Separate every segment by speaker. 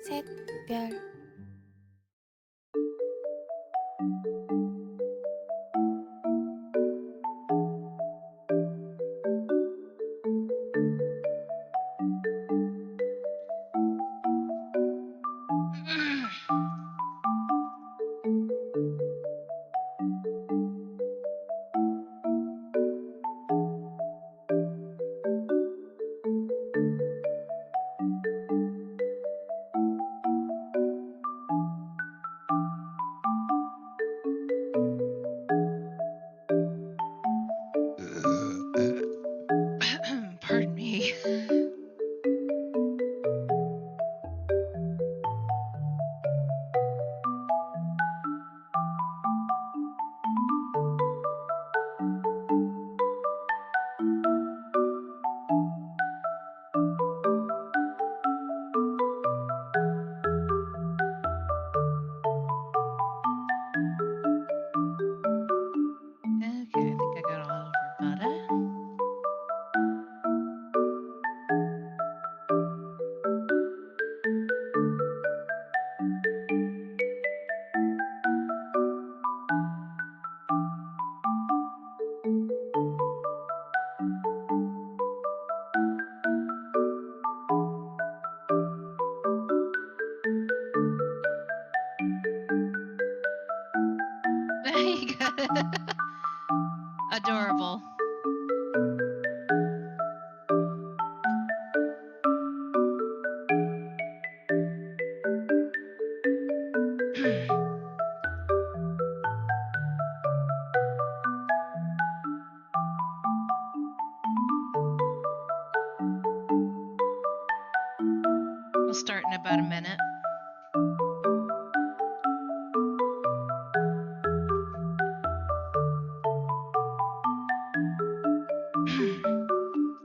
Speaker 1: 샛별
Speaker 2: Pardon me. Okay, I think I got all of her butter. You got it. Adorable. We'll start in about a minute.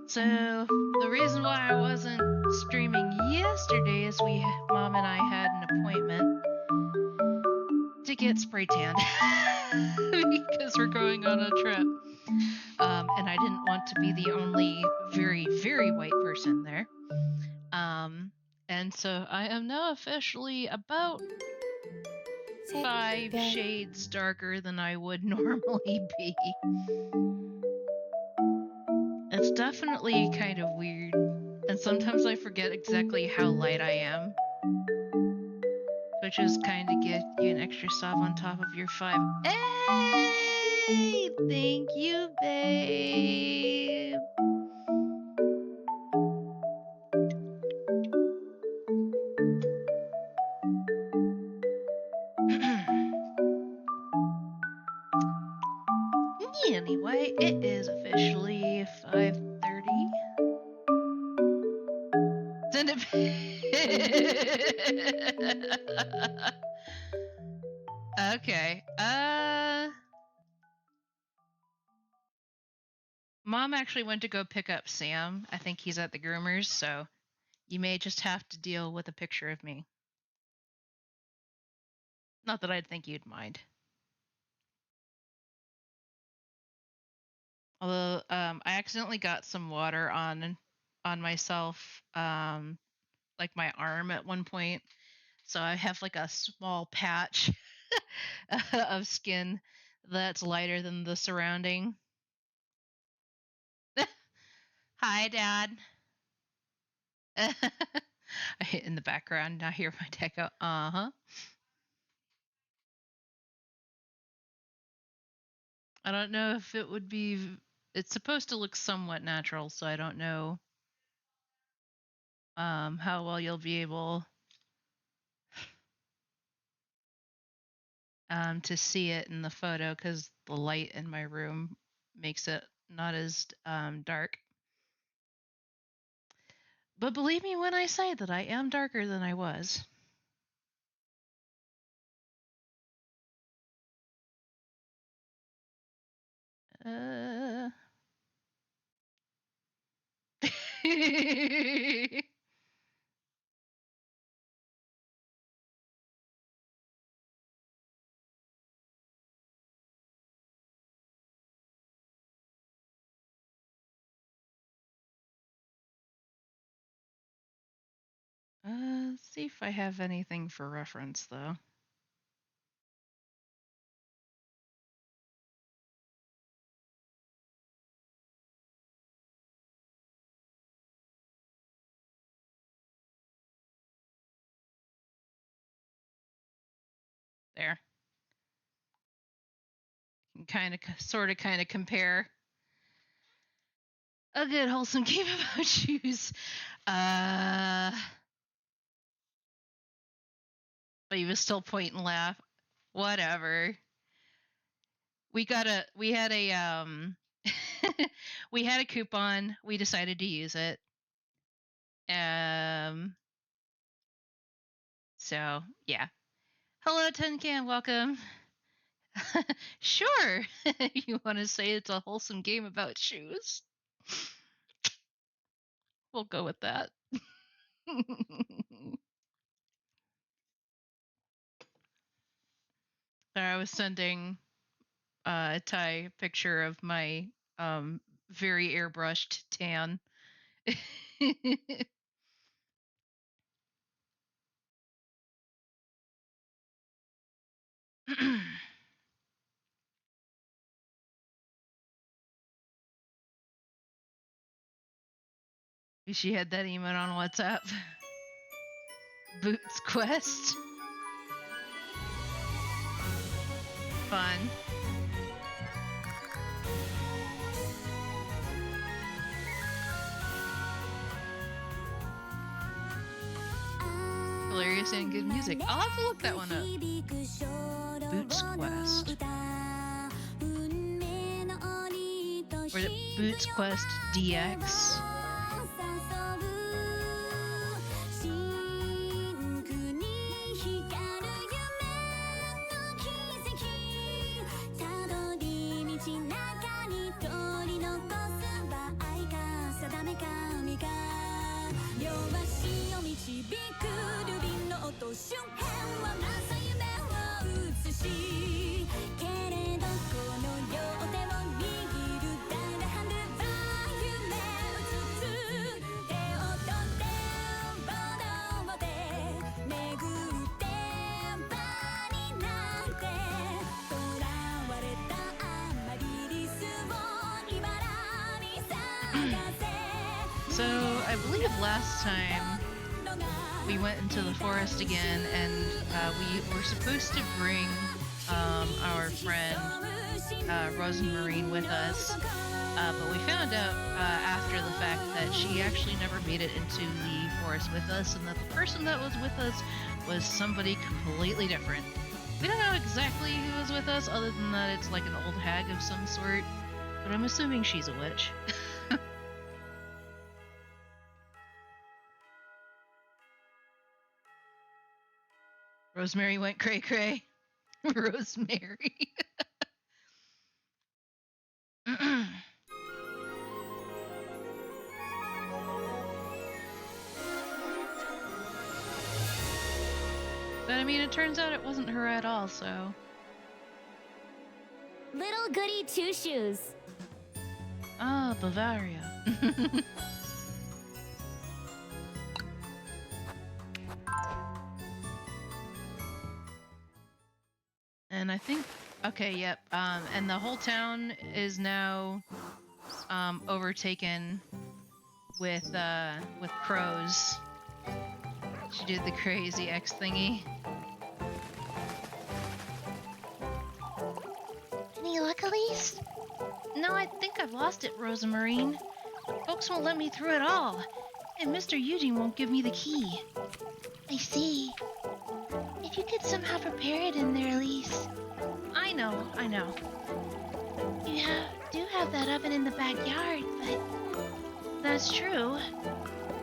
Speaker 2: So the reason why I wasn't streaming yesterday is Mom and I had an appointment to get spray tanned because we're going on a trip. And I didn't want to be the only very, very white person there. And so I am now officially about 5
Speaker 1: 샛별
Speaker 2: shades darker than I would normally be. It's definitely kind of weird, and sometimes I forget exactly how light I am. Which is kind of get you an extra sub on top of your 5. Hey! Thank you, babe. Anyway, it is officially 5:30. Send it. Okay. Mom actually went to go pick up Sam. I think he's at the groomers, so you may just have to deal with a picture of me. Not that I'd think you'd mind. Although I accidentally got some water on myself, like my arm at one point. So I have like a small patch of skin that's lighter than the surrounding. Hi, Dad. In the background, I hear my dad go, uh-huh. I don't know if it would be. It's supposed to look somewhat natural, so I don't know how well you'll be able to see it in the photo because the light in my room makes it not as dark. But believe me when I say that I am darker than I was. Uh... Let's see if I have anything for reference, though. There. You can sort of compare a good wholesome game about shoes. But you was still point and laugh. Whatever. We had a we had a coupon. We decided to use it. So yeah. Hello, Tin Can. Welcome. Sure. You want to say it's a wholesome game about shoes? We'll go with that. I was sending Ty a picture of my very airbrushed tan. She had that emote on WhatsApp. Boots Quest. Fun. Hilarious and good music. I'll have to look that one up. Boots Quest. Or is it Boots Quest DX? So, I believe last time we went into the forest again, and we were supposed to bring our friend Rosemarine with us, but we found out after the fact that she actually never made it into the forest with us, and that the person that was with us was somebody completely different. We don't know exactly who was with us, other than that it's like an old hag of some sort, but I'm assuming she's a witch. Rosemary went cray-cray. Rosemary. But I mean, it turns out it wasn't her at all, so...
Speaker 1: Little Goody Two Shoes.
Speaker 2: Ah, Bavaria. And I think... Okay, yep. And the whole town is now overtaken with crows. She did the crazy X thingy. Any luck, Elise? No, I think I've lost it, Rosemarine. Folks won't let me through at all, and Mr. Eugene won't give me the key. I see. If you could somehow prepare it in there, Elise. I know. You do have that oven in the backyard, but... That's true.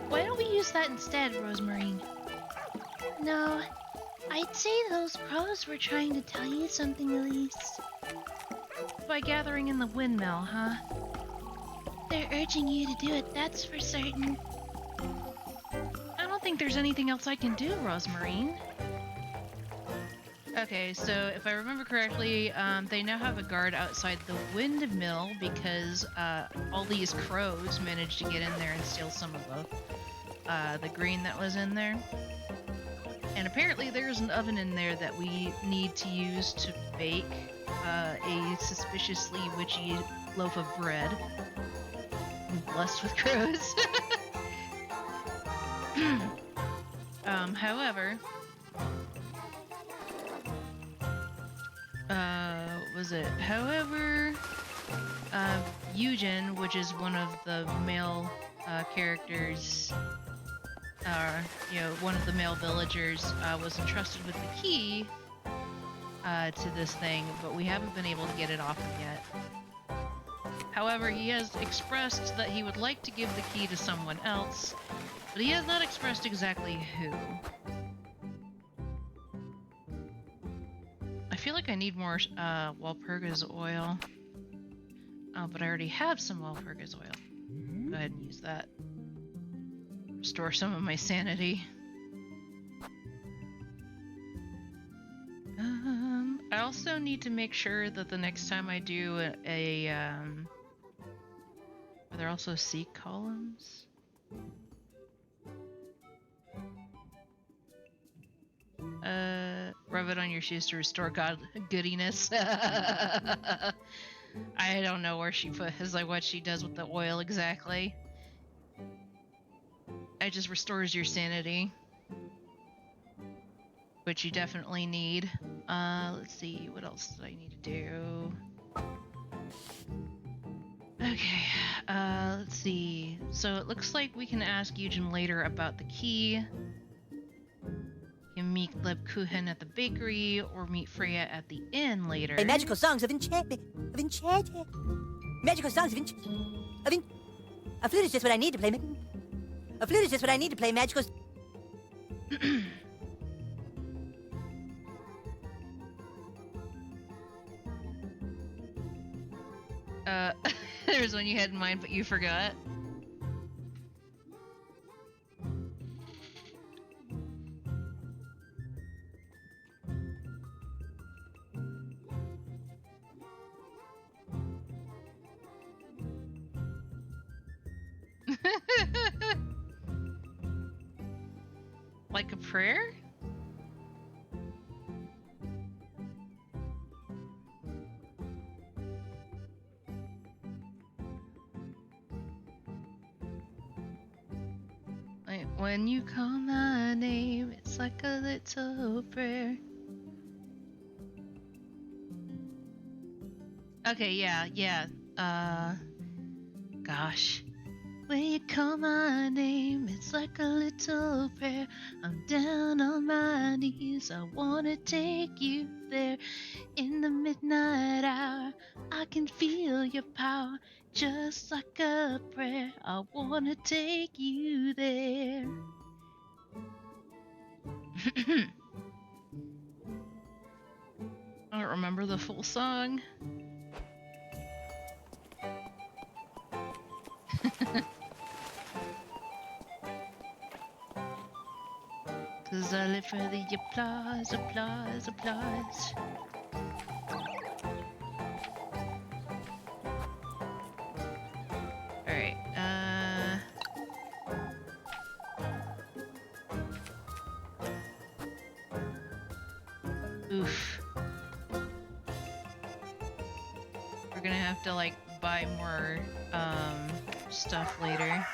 Speaker 2: Why don't we use that instead, Rosemarine? No, I'd say those crows were trying to tell you something, Elise. By gathering in the windmill, huh? They're urging you to do it, that's for certain. I don't think there's anything else I can do, Rosemarine. Okay, so if I remember correctly, they now have a guard outside the windmill because all these crows managed to get in there and steal some of the green that was in there. And apparently there's an oven in there that we need to use to bake a suspiciously witchy loaf of bread. I'm blessed with crows. However, Eugen, which is one of the male characters, one of the male villagers, was entrusted with the key to this thing, but we haven't been able to get it off him yet. However, he has expressed that he would like to give the key to someone else, but he has not expressed exactly who. I feel like I need more Walpurgis oil. But I already have some Walpurgis oil. Go ahead and use that. Restore some of my sanity. I also need to make sure that the next time I do are there also seek columns? Rub it on your shoes to restore goodiness. I don't know where she puts, like, what she does with the oil exactly. It just restores your sanity, which you definitely need. Let's see, what else do I need to do? Okay, let's see. So it looks like we can ask Eugen later about the key. You can meet Lebkuchen at the bakery, or meet Freya at the inn later.
Speaker 3: Hey, magical songs of enchantment. Magical songs of enchantment. A flute is just what I need to play. A flute is just what I need to play magical.
Speaker 2: There's one you had in mind, but you forgot. Like a prayer? Like when you call my name, it's like a little prayer. Okay, yeah. Gosh. When you call my name, it's like a little prayer. I'm down on my knees, I wanna take you there. In the midnight hour, I can feel your power. Just like a prayer, I wanna take you there. I don't remember the full song. Cause I live for the applause. Alright, oof. We're gonna have to, like, buy more, stuff later.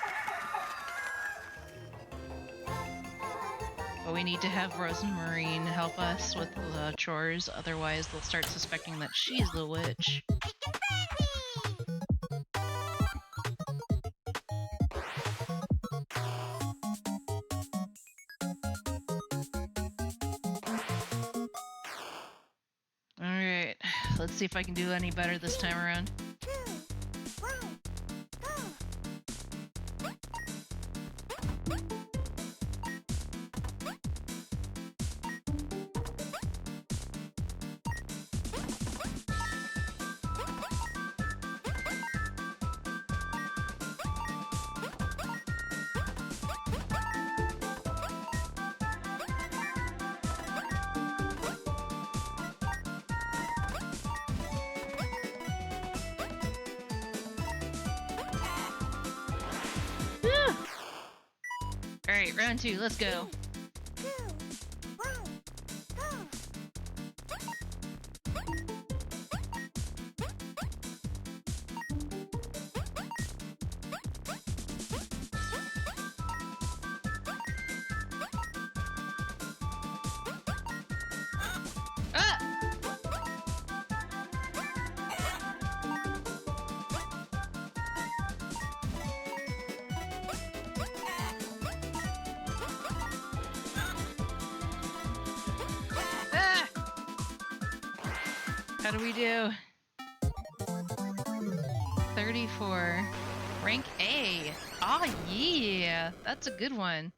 Speaker 2: But we need to have Rose and Maureen help us with the chores, otherwise they'll start suspecting that she's the witch. Alright, let's see if I can do any better this time around. Alright, round 2, let's go. Ah! Ah! How do we do? 34. Rank A. Ah, yeah. That's a good one.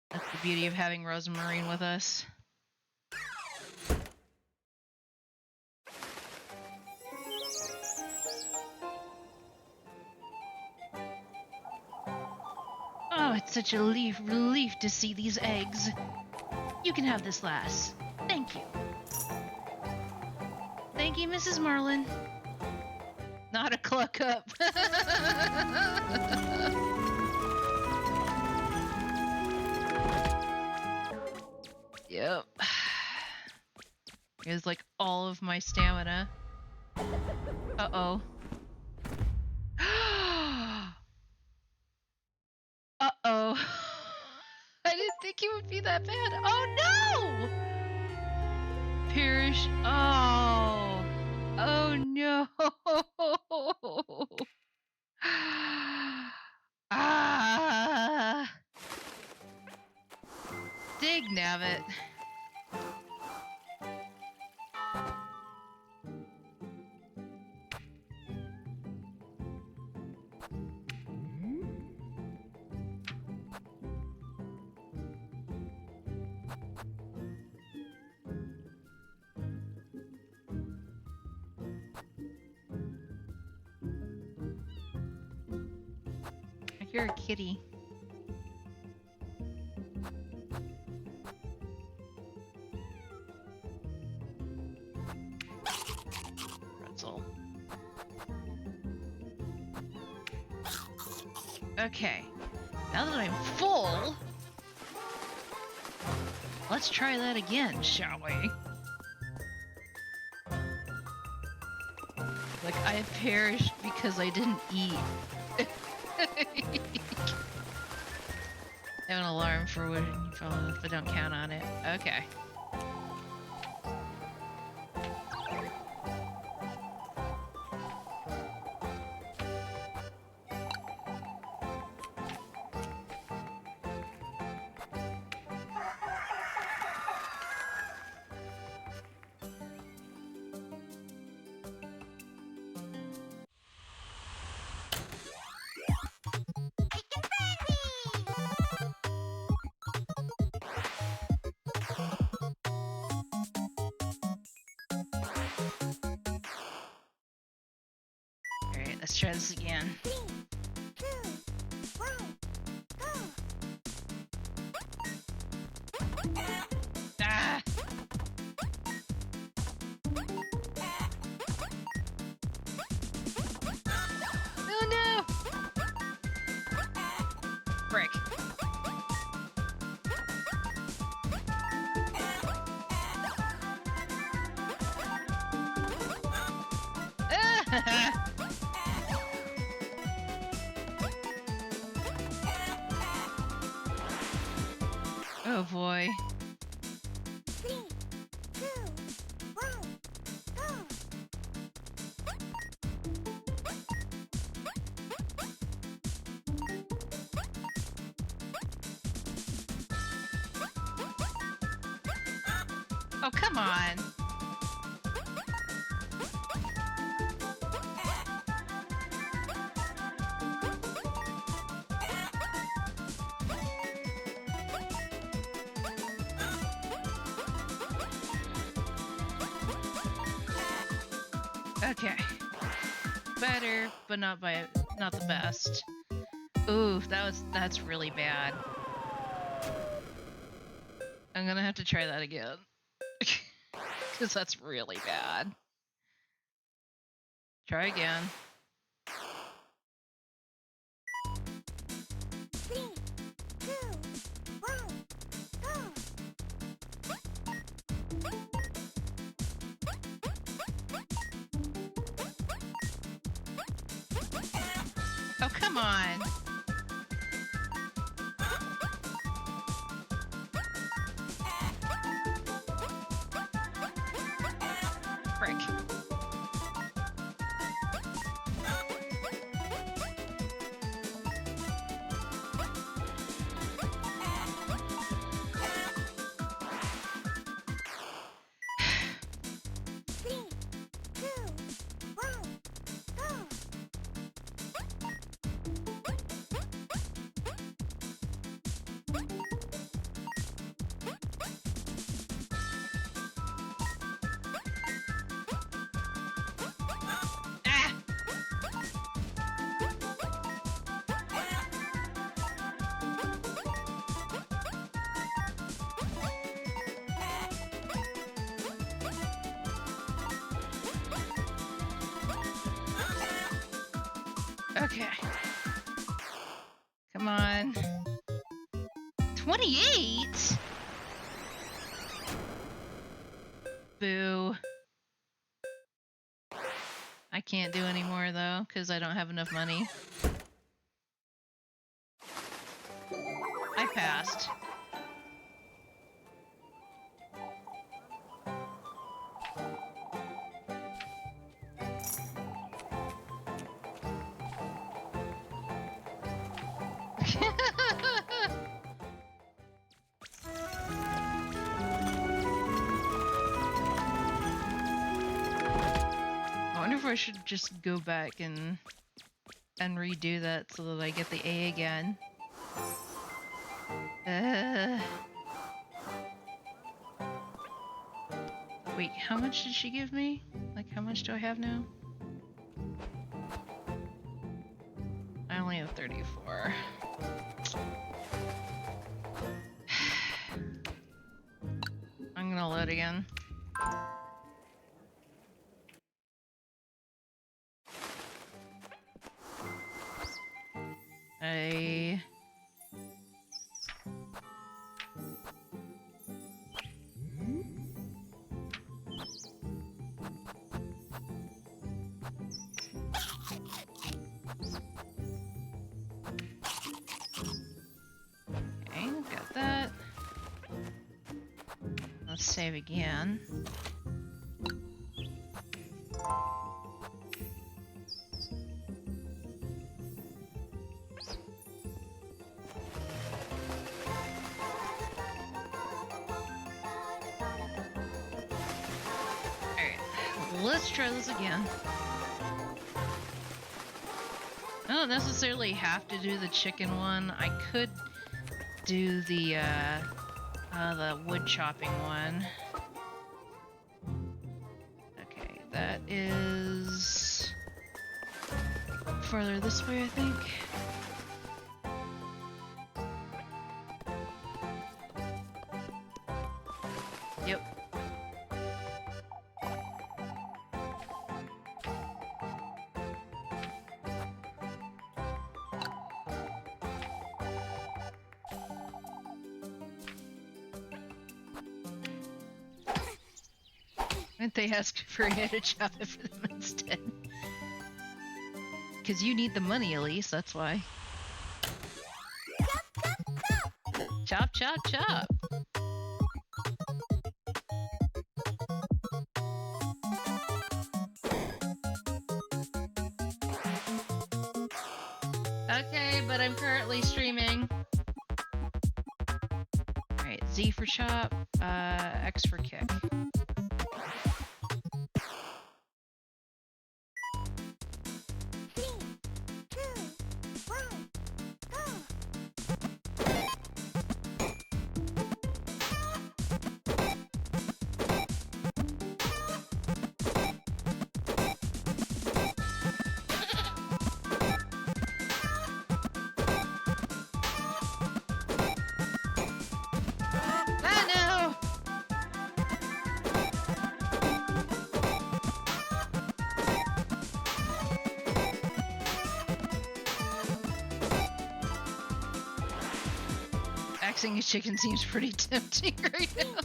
Speaker 2: That's the beauty of having Rosemarine with us. Oh, it's such a relief to see these eggs. You can have this, lass. Thank you. Thank you, Mrs. Marlin. Not a cluck up. Yep. Here's like all of my stamina. Uh-oh. Uh-oh. I didn't think it would be that bad. Oh no! Perish. Oh. Oh no. Ah. Dig nabbit. I hear a kitty. Pretzel. Okay. Now that I'm full, let's try that again, shall we? Like, I have perished because I didn't eat. I have an alarm for when you fall if I don't count on it. Okay. Alright, let's try this again. Ah! Oh no! Frick. Ah! Oh boy. Oh, come on. Okay. Better, but not the best. Ooh, that's really bad. I'm gonna have to try that again. Because that's really bad. Try again. Oh, come on. Frick. Ah! Okay. Come on. 28? Boo. I can't do any more though, because I don't have enough money. I passed. I wonder if I should just go back and redo that so that I get the A again. Wait, how much did she give me? Like, how much do I have now? I only have 34. I'm gonna load again. Okay, got that. Let's save again. Let's try this again. I don't necessarily have to do the chicken one. I could do the wood chopping one. Okay, that is further this way, I think. Yep. Why didn't they ask for you to chop it for them instead? Because you need the money, Elise, that's why. Chop, chop, chop! Okay, but I'm currently streaming. Alright, Z for chop, X for kick. Axing a chicken seems pretty tempting right now.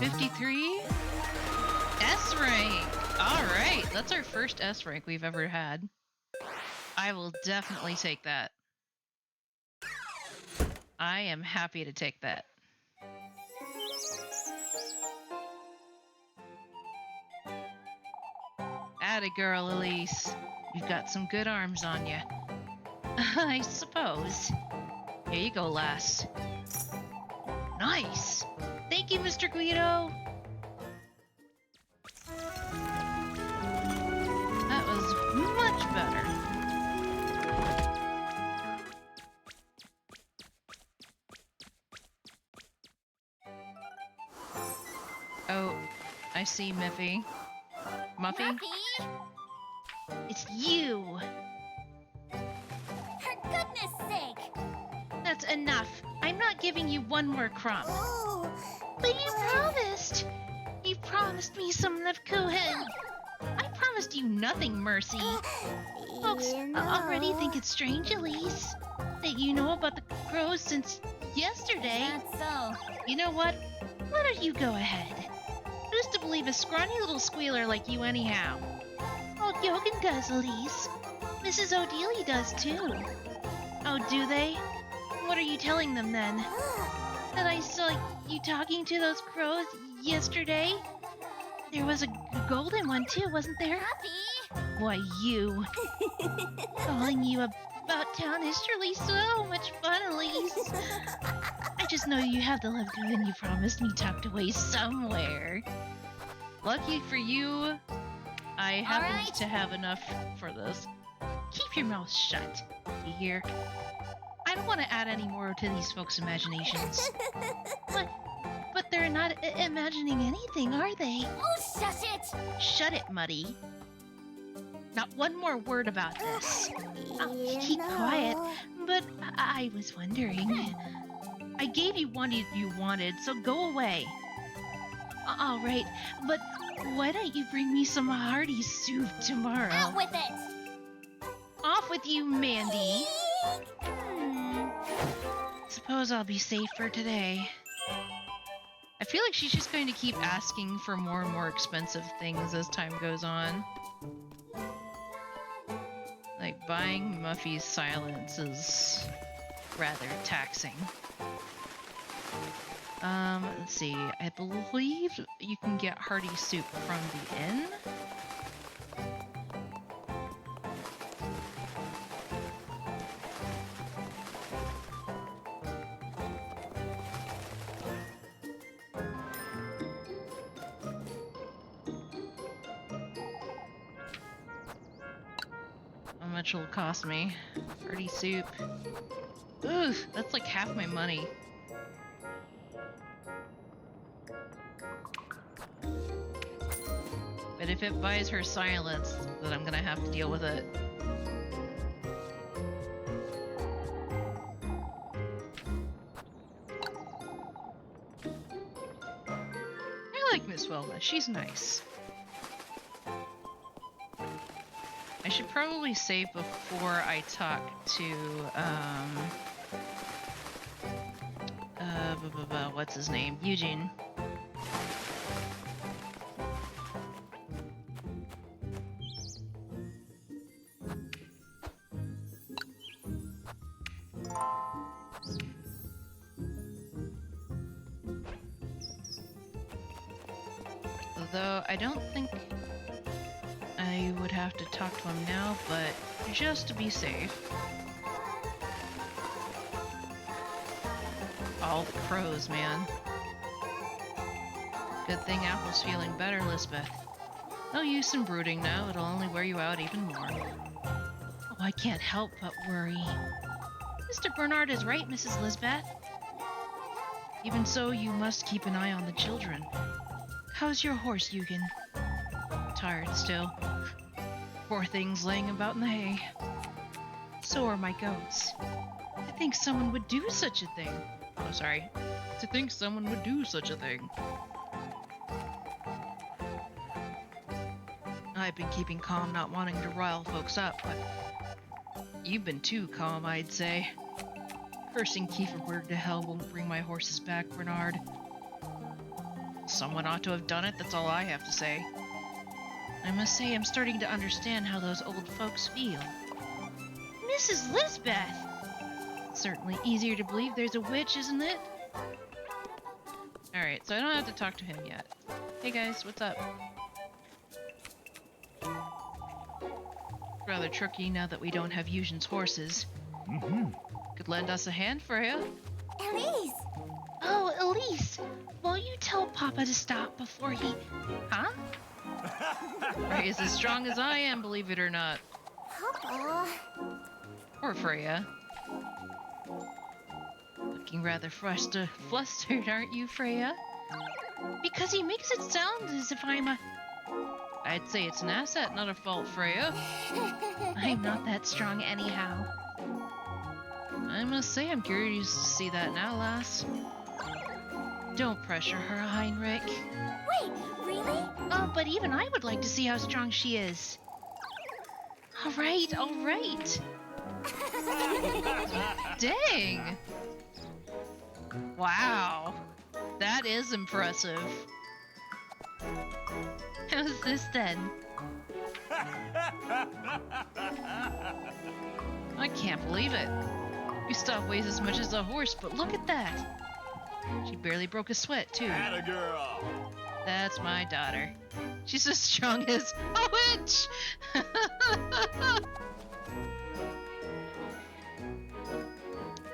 Speaker 2: 53? S rank! Alright, that's our first S rank we've ever had. I will definitely take that. I am happy to take that. Atta girl, Elise. You've got some good arms on you. I suppose. Here you go, lass. Nice! Thank you, Mr. Guido! That was much better. Oh, I see Miffy. Muffy? It's you!
Speaker 1: For goodness sake!
Speaker 2: That's enough. I'm not giving you one more crumb.
Speaker 1: Oh,
Speaker 2: But you promised! You promised me some Kuchen. I promised you nothing, Mercy. Folks already think it's strange, Elise, that you know about the crows since yesterday.
Speaker 1: That's so.
Speaker 2: You know what? Why don't you go ahead? Who's to believe a scrawny little squealer like you anyhow? Old Yogan does, Elise. Mrs. O'Dealy does too. Oh, do they? What are you telling them then? That I saw you talking to those crows yesterday? There was a golden one too, wasn't there?
Speaker 1: Puppy!
Speaker 2: Why, you. Calling you about town is surely so much fun, Elise. I just know you have the love Kuchen you promised me tucked away somewhere. Lucky for you, I happen to have enough for this. Keep your mouth shut, you hear? I don't want to add any more to these folks' imaginations. But they're not imagining anything, are they?
Speaker 1: Oh, shush it!
Speaker 2: Shut it, Muddy. Not one more word about this. Keep quiet. But I was wondering. I gave you what you wanted, so go away. All right, but why don't you bring me some hearty soup tomorrow?
Speaker 1: Out with it!
Speaker 2: Off with you, Mandy. Suppose I'll be safe for today. I feel like she's just going to keep asking for more and more expensive things as time goes on. Like, buying Muffy's silence is rather taxing. Let's see. I believe you can get hearty soup from the inn. How much will it cost me? Hearty soup. Ooh, that's like half my money. But if it buys her silence, then I'm gonna have to deal with it. I like Miss Wilma, she's nice. I should probably save before I talk to, what's his name? Eugene. Although I don't think I would have to talk to him now, but just to be safe. All the crows, man. Good thing Apple's feeling better, Lisbeth. No use in brooding now, it'll only wear you out even more. Oh, I can't help but worry. Mr. Bernard is right, Mrs. Lisbeth. Even so, you must keep an eye on the children. How's your horse, Eugen? Tired still. Poor things laying about in the hay. So are my goats. To think someone would do such a thing. Oh, sorry. To think someone would do such a thing. I've been keeping calm, not wanting to rile folks up, but you've been too calm, I'd say. Cursing Kieferberg to hell won't bring my horses back, Bernard. Someone ought to have done it, that's all I have to say. I must say I'm starting to understand how those old folks feel. Mrs. Lisbeth! Certainly easier to believe there's a witch, isn't it? Alright, so I don't have to talk to him yet. Hey guys, what's up? Rather tricky now that we don't have Eugen's horses. Could lend us a hand, Freya?
Speaker 1: Elise!
Speaker 2: Oh, Elise! Won't you tell Papa to stop before he... Huh? Freya's as strong as I am, believe it or not.
Speaker 1: Papa.
Speaker 2: Poor Freya. Looking rather flustered, aren't you, Freya? Because he makes it sound as if I'm a... I'd say it's an asset, not a fault, Freya. I'm not that strong anyhow. I must say I'm curious to see that now, lass. Don't pressure her, Heinrich.
Speaker 1: Wait, really?
Speaker 2: Oh, but even I would like to see how strong she is. All right, all right. Dang. Wow. That is impressive. How's this then? I can't believe it. Gustav weighs as much as a horse, but look at that. She barely broke a sweat, too.
Speaker 4: Atta girl.
Speaker 2: That's my daughter. She's as strong as a witch!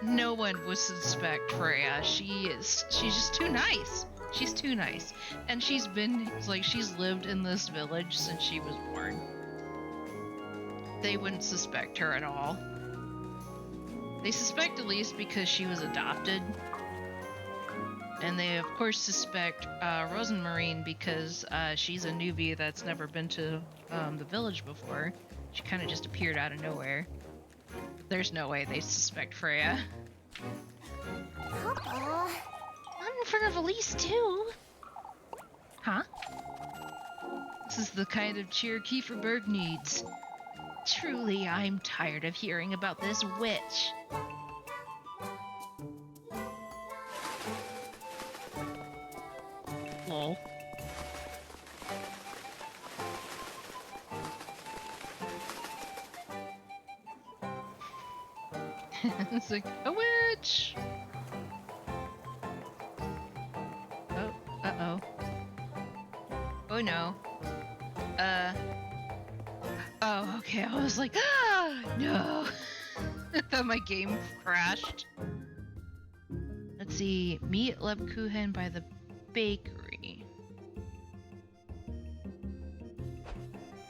Speaker 2: No one would suspect Freya. She's just too nice. She's too nice. And she's lived in this village since she was born. They wouldn't suspect her at all. They suspect Elise because she was adopted. And they, of course, suspect Rosenmarine because she's a newbie that's never been to the village before. She kind of just appeared out of nowhere. There's no way they suspect Freya.
Speaker 1: Papa.
Speaker 2: Not in front of Elise, too. Huh? This is the kind of cheer Kieferberg needs. Truly, I'm tired of hearing about this witch. Lol. It's like, a witch! Oh, uh-oh. Oh no. Oh, okay, I was like, ah, no! I thought my game crashed. Let's see, meet Lebkuchen by the bakery.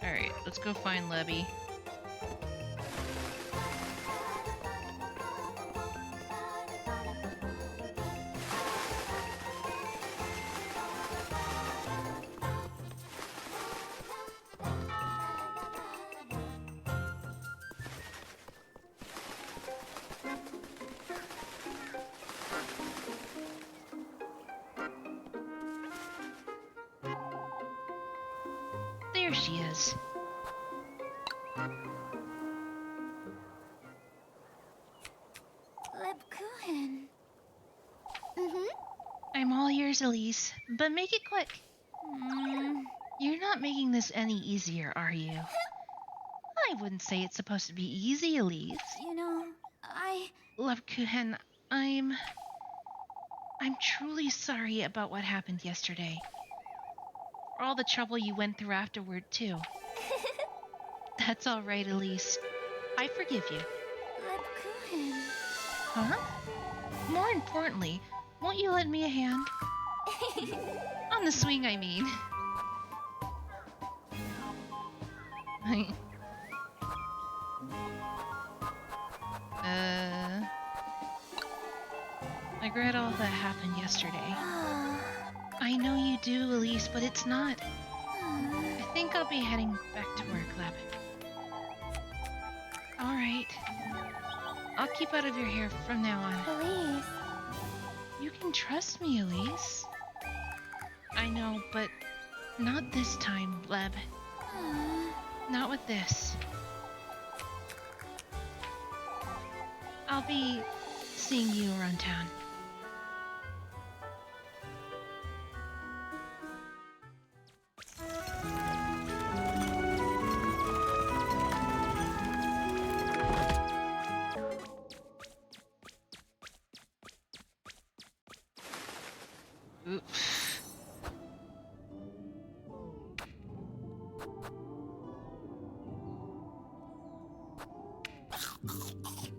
Speaker 2: Alright, let's go find Lebby. There she is.
Speaker 1: Lebkuchen.
Speaker 2: I'm all ears, Elise, but make it quick. You're not making this any easier, are you? I wouldn't say it's supposed to be easy, Elise.
Speaker 1: You know,
Speaker 2: Lebkuchen, I'm truly sorry about what happened yesterday. For all the trouble you went through afterward, too. That's all right, Elise. I forgive you.
Speaker 1: Lebkuchen.
Speaker 2: Huh? More importantly, won't you lend me a hand? On the swing, I mean. I regret all that happened yesterday. I know you do, Elise, but it's not. I think I'll be heading back to work, Leb. Alright. I'll keep out of your hair from now on.
Speaker 1: Elise.
Speaker 2: You can trust me, Elise. I know, but not this time, Leb. Not with this. I'll be seeing you around town.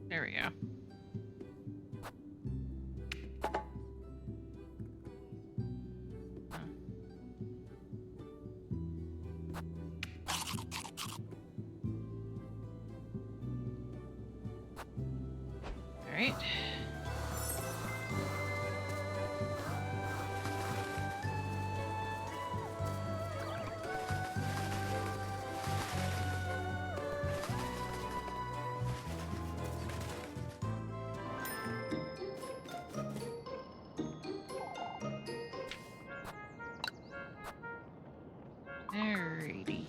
Speaker 2: There we go. All right. Alrighty.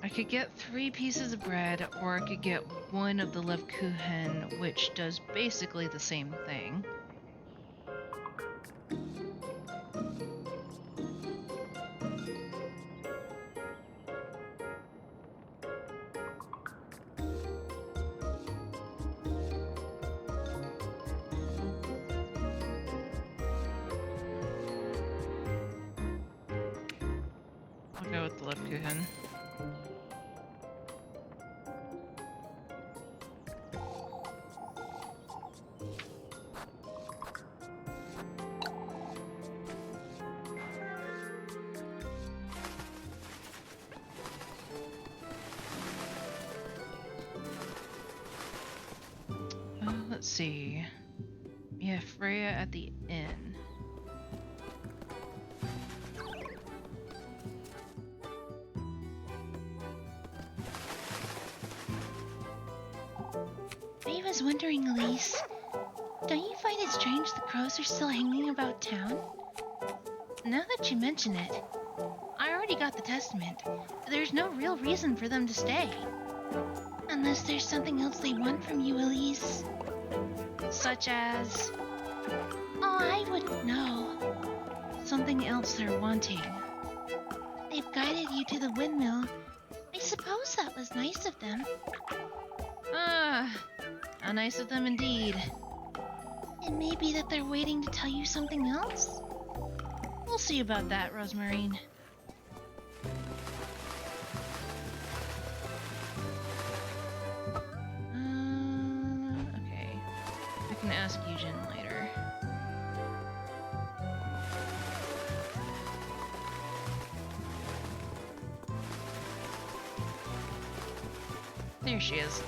Speaker 2: I could get 3 pieces of bread, or I could get 1 of the Lebkuchen, which does basically the same thing. I'll go with the Lebkuchen. Let's see. Yeah, Freya at the inn.
Speaker 4: I was wondering, Elise, don't you find it strange the crows are still hanging about town? Now that you mention it, I already got the testament. There's no real reason for them to stay. Unless there's something else they want from you, Elise.
Speaker 2: Such as...
Speaker 4: Oh, I wouldn't know.
Speaker 2: something else they're wanting.
Speaker 4: They've guided you to the windmill. I suppose that was nice of them.
Speaker 2: Ah, how nice of them indeed.
Speaker 4: It may be that they're waiting to tell you something else.
Speaker 2: We'll see about that, Rosemarine. Okay. We can ask Eugen later. There she is.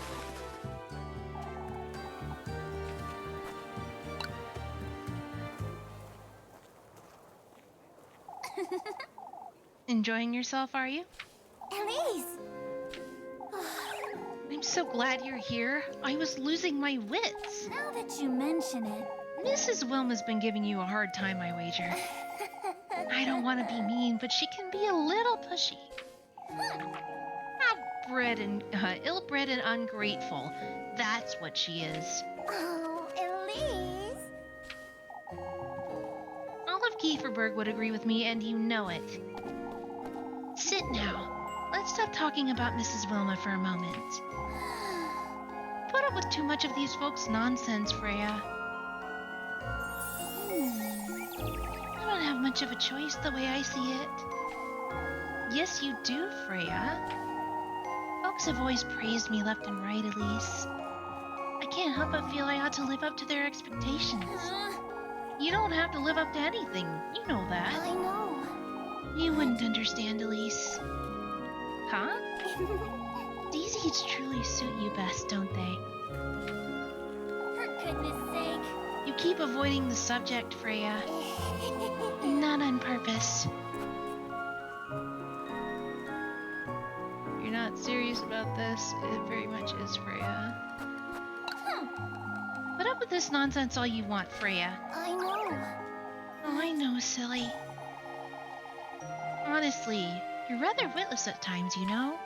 Speaker 2: Enjoying yourself, are you?
Speaker 1: Elise!
Speaker 2: I'm so glad you're here. I was losing my wits.
Speaker 1: Now that you mention it.
Speaker 2: Mrs. Wilma's been giving you a hard time, I wager. I don't want to be mean, but she can be a little pushy. Ill-bred and ungrateful. That's what she is.
Speaker 1: Oh, Elise!
Speaker 2: Olive Kieferberg would agree with me, and you know it. Sit now. Let's stop talking about Mrs. Wilma for a moment. Put up with too much of these folks' nonsense, Freya.
Speaker 4: I don't have much of a choice the way I see it.
Speaker 2: Yes, you do, Freya.
Speaker 4: Folks have always praised me left and right, Elise. I can't help but feel I ought to live up to their expectations.
Speaker 2: You don't have to live up to anything. You know that.
Speaker 1: I know.
Speaker 4: You wouldn't understand, Elise.
Speaker 2: Huh?
Speaker 4: Daisies truly suit you best, don't they?
Speaker 1: For goodness sake.
Speaker 2: You keep avoiding the subject, Freya.
Speaker 4: Not on purpose.
Speaker 2: You're not serious about this. It very much is, Freya. Put up with this nonsense all you want, Freya.
Speaker 1: I know.
Speaker 4: Oh, I know, silly.
Speaker 2: Honestly, you're rather witless at times, you know?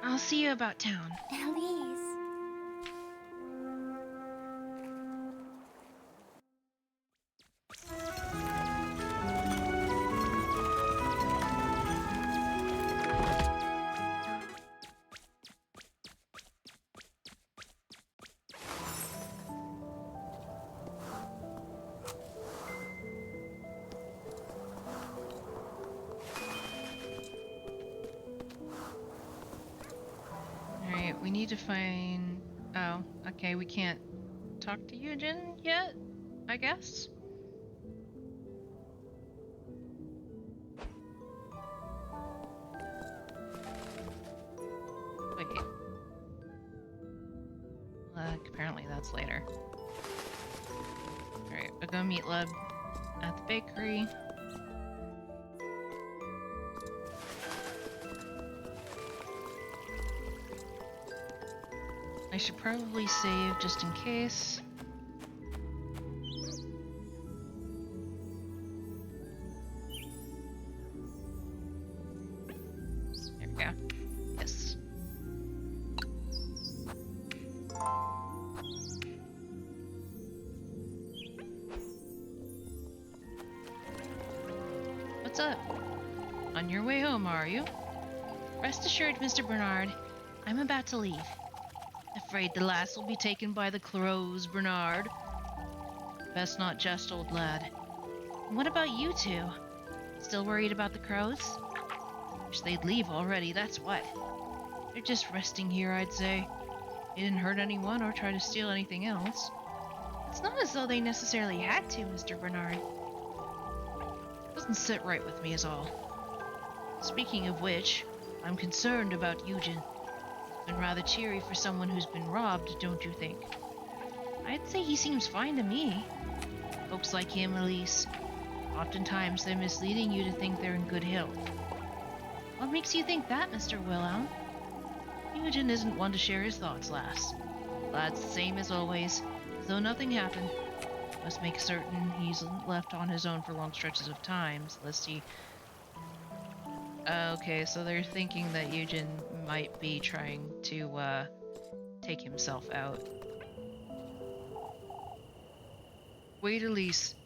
Speaker 2: I'll see you about town.
Speaker 1: Elise.
Speaker 2: need to find... Oh, okay, we can't talk to Eugen yet, I guess? Wait. Look, apparently that's later. Alright, we'll go meet Leb at the bakery. I should probably save just in case. There we go. Yes. What's up? On your way home, are you?
Speaker 4: Rest assured, Mr. Bernard, I'm about to leave.
Speaker 2: Afraid the lass will be taken by the crows, Bernard. Best not jest, old lad.
Speaker 4: What about you two? Still worried about the crows?
Speaker 2: Wish they'd leave already, that's what. They're just resting here, I'd say. They didn't hurt anyone or try to steal anything else.
Speaker 4: It's not as though they necessarily had to, Mr. Bernard.
Speaker 2: Doesn't sit right with me is all. Speaking of which, I'm concerned about Eugen. Been rather cheery for someone who's been robbed, don't you think?
Speaker 4: I'd say he seems fine to me.
Speaker 2: Folks like him, Elise. Oftentimes they're misleading you to think they're in good health.
Speaker 4: What makes you think that, Mr. Willow?
Speaker 2: Eugen isn't one to share his thoughts, lass. Lad's the same as always, as though nothing happened. Must make certain he's left on his own for long stretches of time, lest he... Okay, so they're thinking that Eugen might be trying to, take himself out. Wait, Elise.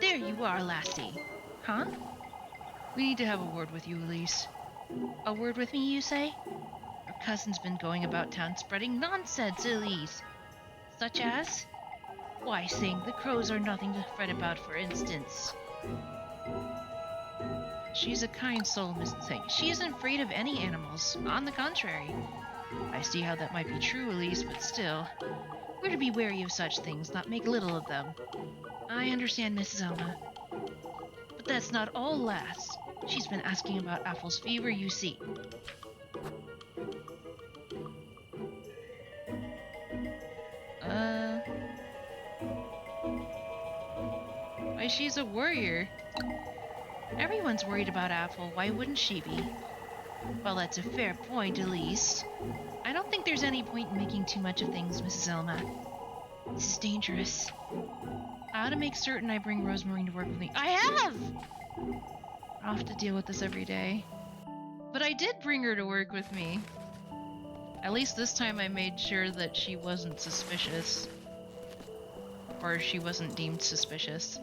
Speaker 4: There you are, lassie. Huh?
Speaker 2: We need to have a word with you, Elise.
Speaker 4: A word with me, you say?
Speaker 2: Your cousin's been going about town spreading nonsense, Elise.
Speaker 4: Such as?
Speaker 2: Why, saying the crows are nothing to fret about, for instance. She's a kind soul, Miss Thing. She isn't afraid of any animals. On the contrary. I see how that might be true, Elise, but still. We're to be wary of such things, not make little of them.
Speaker 4: I understand, Mrs. Elma.
Speaker 2: But that's not all, lass. She's been asking about Aphel's fever, you see. Why, she's a warrior. Everyone's worried about Aphel, why wouldn't she be? Well, that's a fair point, Elise.
Speaker 4: I don't think there's any point in making too much of things, Mrs. Elma. This is dangerous.
Speaker 2: I ought to make certain I bring Rosemarine to work with me. I have! I'll have to deal with this every day. But I did bring her to work with me. At least this time I made sure that she wasn't suspicious. Or she wasn't deemed suspicious.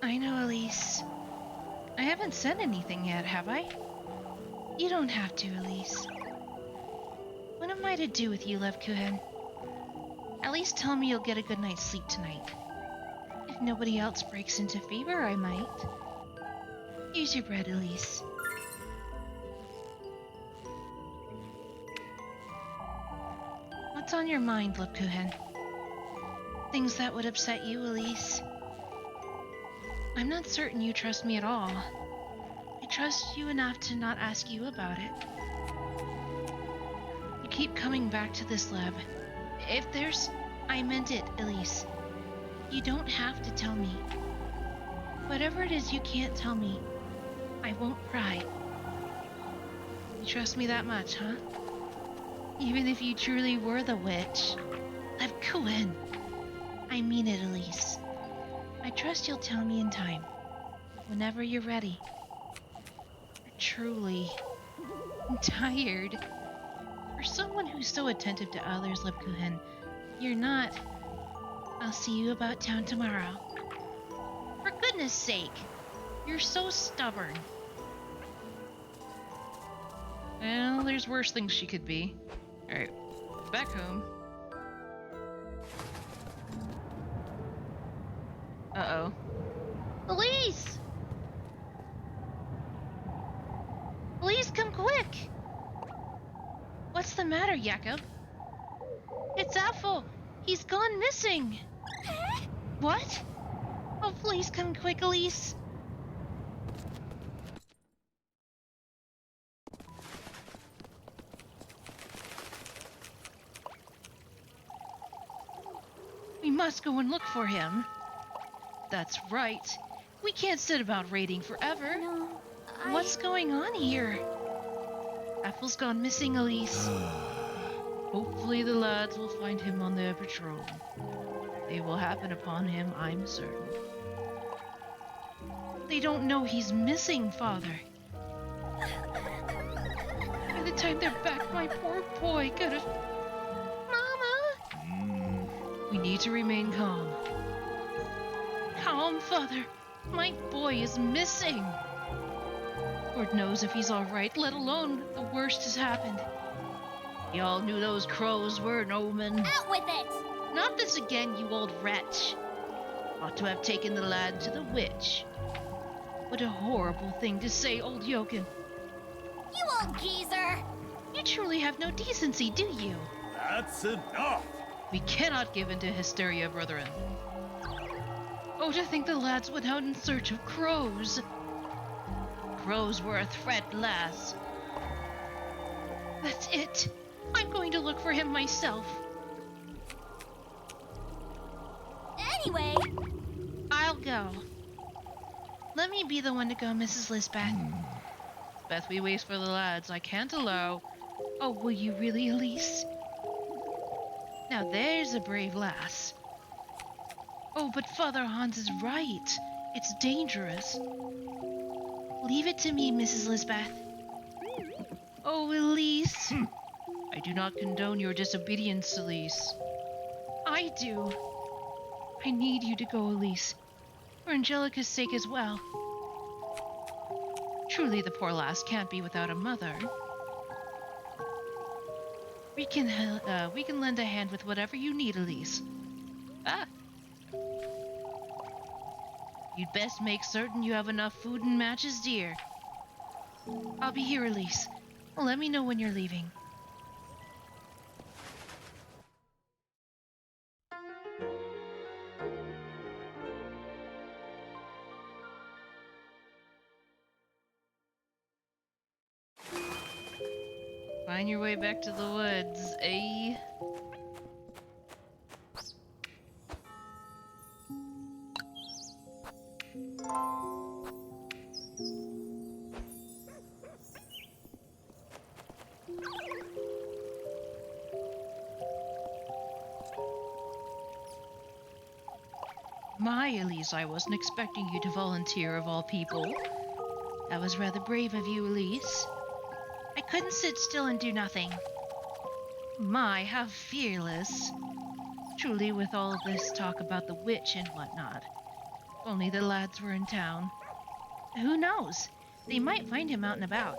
Speaker 4: I know, Elise. I haven't said anything yet, have I? You don't have to, Elise. What am I to do with you, Levkuhen? At least tell me you'll get a good night's sleep tonight. If nobody else breaks into fever, I might. Here's your bread, Elise. What's on your mind, Levkuhen? Things that would upset you, Elise? I'm not certain you trust me at all. I trust you enough to not ask you about it. You keep coming back to this, Leb. If there's... I meant it, Elise. You don't have to tell me. Whatever it is you can't tell me, I won't pry. You trust me that much, huh? Even if you truly were the witch. Levkuhen! I mean it, Elise. I trust you'll tell me in time. Whenever you're ready. Truly... I'm tired. For someone who's so attentive to others, Levkuhen, you're not. I'll see you about town tomorrow. For goodness sake! You're so stubborn.
Speaker 2: Well, there's worse things she could be. Alright, back home. Uh-oh.
Speaker 4: The Please come quick! What's the matter, Jakob? It's Apple! He's gone missing! What? Oh, please come quick, Elise. We must go and look for him. That's right. We can't sit about raiding forever.
Speaker 1: No,
Speaker 4: What's going on here? Apple's gone missing, Elise.
Speaker 2: Hopefully the lads will find him on their patrol. They will happen upon him, I'm certain.
Speaker 4: They don't know he's missing, Father. By the time they're back, my poor boy could have... Mama!
Speaker 2: We need to remain calm.
Speaker 4: Calm, Father. My boy is missing. Lord knows if he's all right, let alone the worst has happened.
Speaker 2: Y'all knew those crows were an omen.
Speaker 1: out with it!
Speaker 4: Not this again, you old wretch.
Speaker 2: Ought to have taken the lad to the witch.
Speaker 4: What a horrible thing to say, old Jochen.
Speaker 1: You old geezer!
Speaker 4: You truly have no decency, do you?
Speaker 5: That's enough!
Speaker 2: We cannot give in to hysteria, brethren.
Speaker 4: Oh, to think the lads went out in search of crows.
Speaker 2: Crows were a threat, lass.
Speaker 4: That's it. I'm going to look for him myself.
Speaker 1: Anyway,
Speaker 4: I'll go. Let me be the one to go, Mrs. Lisbeth.
Speaker 2: Beth, we waits for the lads. I can't allow.
Speaker 4: Oh, will you really, Elise? Now there's a brave lass. Oh, but Father Hans is right. It's dangerous. Leave it to me, Mrs. Lisbeth. Oh, Elise.
Speaker 2: I do not condone your disobedience, Elise.
Speaker 4: I do. I need you to go, Elise. For Angelica's sake as well.
Speaker 2: Truly, the poor lass can't be without a mother.
Speaker 4: We can lend a hand with whatever you need, Elise.
Speaker 2: Ah. You'd best make certain you have enough food and matches, dear.
Speaker 4: I'll be here, Elise. Let me know when you're leaving.
Speaker 2: Find your way back to the woods, eh?
Speaker 4: My, Elise, I wasn't expecting you to volunteer of all people. That was rather brave of you, Elise. I couldn't sit still and do nothing. My, how fearless. Truly, with all this talk about the witch and whatnot. If only the lads were in town. Who knows? They might find him out and about.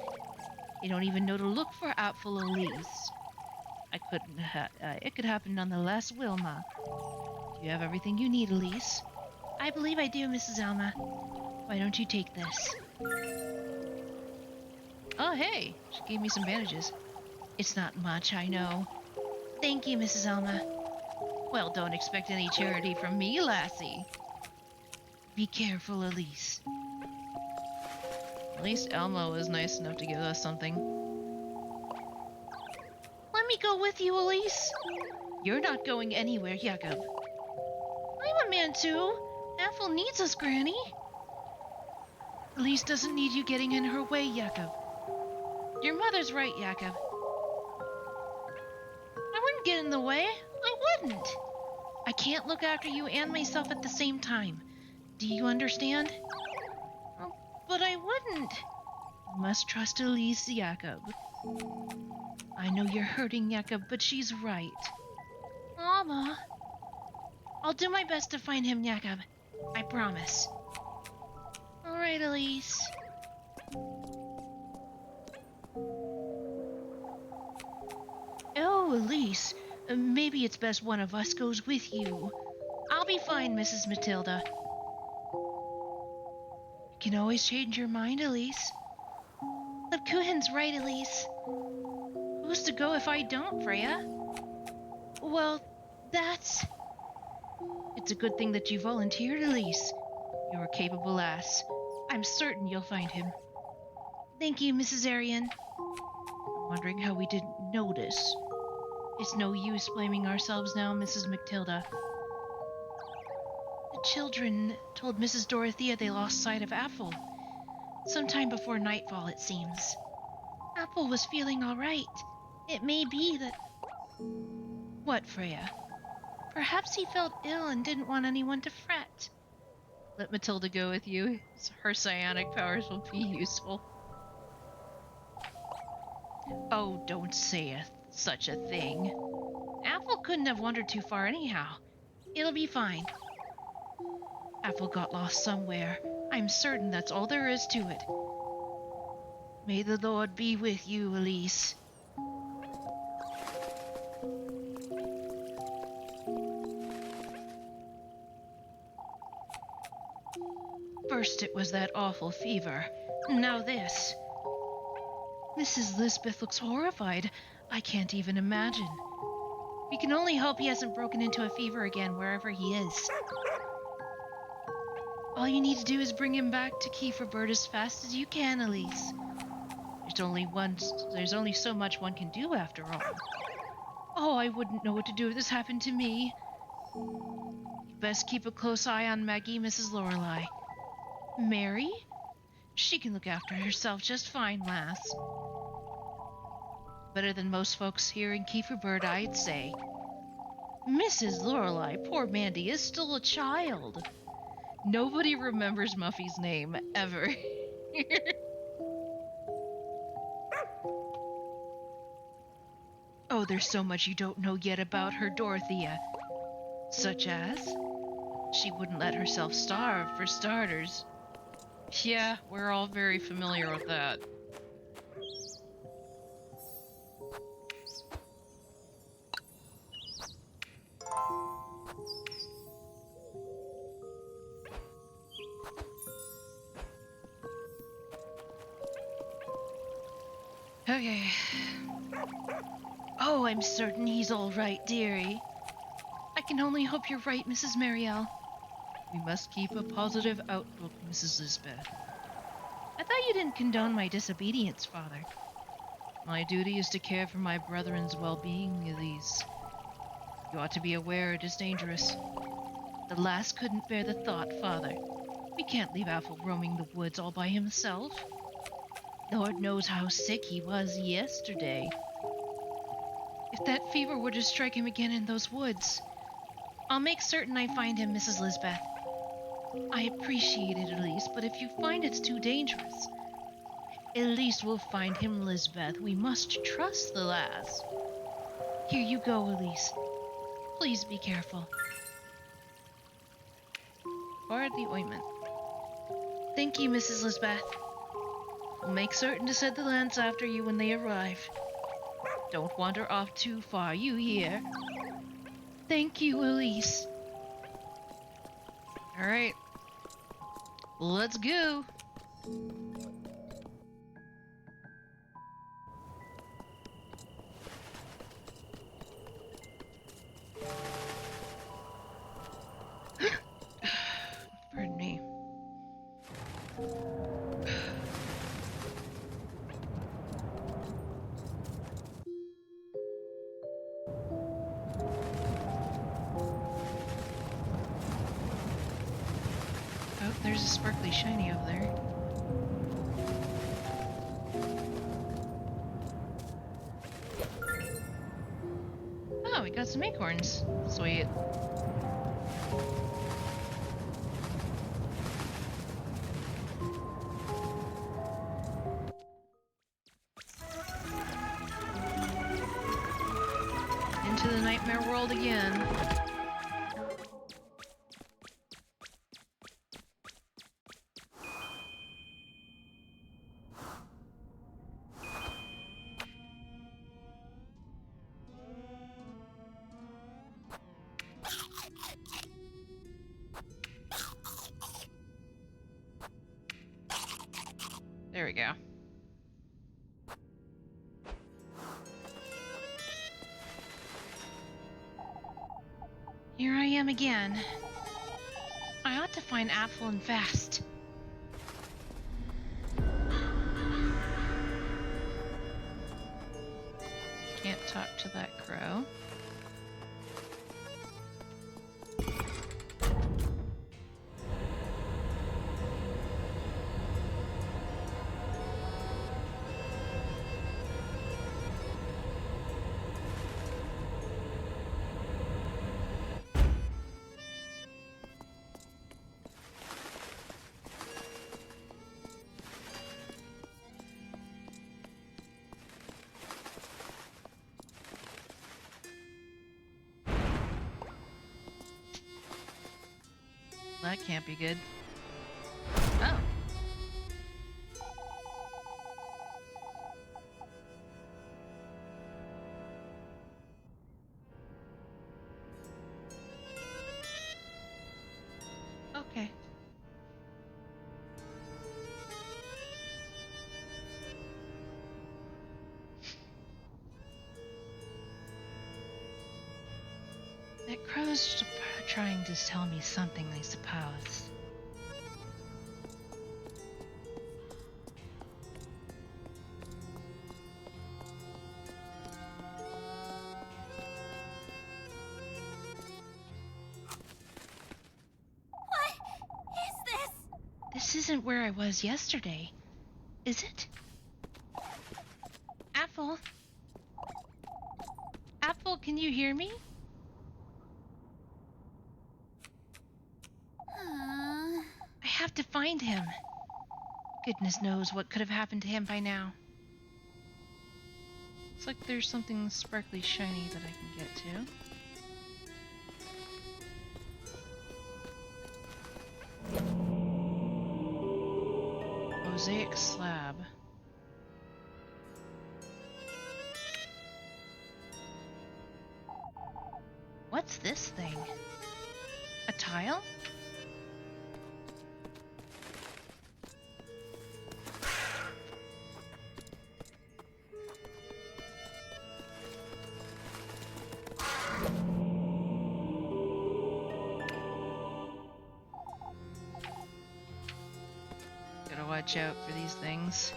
Speaker 4: They don't even know to look for Apfel Elise. It could happen nonetheless, Wilma. Do you have everything you need, Elise? I believe I do, Mrs. Alma. Why don't you take this?
Speaker 2: Oh, hey! She gave me some bandages.
Speaker 4: It's not much, I know. Thank you, Mrs. Alma.
Speaker 2: Well, don't expect any charity from me, lassie.
Speaker 4: Be careful, Elise.
Speaker 2: At least Elmo was nice enough to give us something.
Speaker 4: Let me go with you, Elise.
Speaker 2: You're not going anywhere, Jakob.
Speaker 4: I'm a man, too. Apple needs us, Granny. Elise doesn't need you getting in her way, Jakob. Your mother's right, Jakob. I wouldn't get in the way. I wouldn't. I can't look after you and myself at the same time. Do you understand? Oh, but I wouldn't. You must trust Elise, Jakob. I know you're hurting, Jakob, but she's right. Mama. I'll do my best to find him, Jakob. I promise. All right, Elise. Oh, Elise. Maybe it's best one of us goes with you. I'll be fine, Mrs. Matilda. You can always change your mind, Elise. The But Kuhin's right, Elise. Who's to go if I don't, Freya? Well, that's... It's a good thing that you volunteered, Elise. You're a capable lass. I'm certain you'll find him. Thank you, Mrs. Arian. I'm wondering how we didn't notice. It's no use blaming ourselves now, Mrs. Matilda. The children told Mrs. Dorothea they lost sight of Apple. Sometime before nightfall, it seems. Apple was feeling all right. It may be that... What, Freya? Perhaps he felt ill and didn't want anyone to fret.
Speaker 2: Let Matilda go with you. Her psionic powers will be useful.
Speaker 4: Oh, don't say such a thing. Apple couldn't have wandered too far anyhow. It'll be fine. Apple got lost somewhere. I'm certain that's all there is to it. May the Lord be with you, Elise. First it was that awful fever. Now this. Mrs. Lisbeth looks horrified. I can't even imagine. We can only hope he hasn't broken into a fever again wherever he is. All you need to do is bring him back to Kieferbird as fast as you can, Elise. There's only so much one can do after all. Oh, I wouldn't know what to do if this happened to me. You'd best keep a close eye on Maggie, Mrs. Lorelei. Mary? She can look after herself just fine, lass. Better than most folks here in Kieferbird, I'd say. Mrs. Lorelei, poor Mandy is still a child.
Speaker 2: Nobody remembers Muffy's name, ever.
Speaker 4: Oh, there's so much you don't know yet about her, Dorothea. Such as? She wouldn't let herself starve, for starters.
Speaker 2: Yeah, we're all very familiar with that.
Speaker 4: Okay. Oh, I'm certain he's all right, dearie. I can only hope you're right, Mrs. Marielle.
Speaker 2: We must keep a positive outlook, Mrs. Lisbeth.
Speaker 4: I thought you didn't condone my disobedience, Father.
Speaker 2: My duty is to care for my brethren's well-being, Elise. You ought to be aware it is dangerous.
Speaker 4: The lass couldn't bear the thought, Father. We can't leave Apple roaming the woods all by himself. Lord knows how sick he was yesterday. If that fever were to strike him again in those woods, I'll make certain I find him, Mrs. Lisbeth. I appreciate it, Elise, but if you find it's too dangerous, Elise will find him, Lisbeth. We must trust the lass. Here you go, Elise. Please be careful.
Speaker 2: Or the ointment.
Speaker 4: Thank you, Mrs. Lisbeth. We'll make certain to send the lance after you when they arrive. Don't wander off too far, you hear? Thank you, Elise.
Speaker 2: Alright. Let's go.
Speaker 4: Pardon me.
Speaker 2: Oh, there's a sparkly shiny over there. Oh, we got some acorns. Sweet. Into the nightmare world again. There we go.
Speaker 4: Here I am again. I ought to find Apple and fast.
Speaker 2: Can't talk to that crow. That can't be good. Oh. Okay.
Speaker 4: That crow's trying to tell me something, I suppose.
Speaker 1: What is this?
Speaker 4: This isn't where I was yesterday, is it? Apple? Apple, can you hear me? I have to find him. Goodness knows what could have happened to him by now.
Speaker 2: Looks like there's something sparkly shiny that I can get to. Mosaic slab.
Speaker 4: What's this thing? A tile?
Speaker 2: Gotta watch out for these things.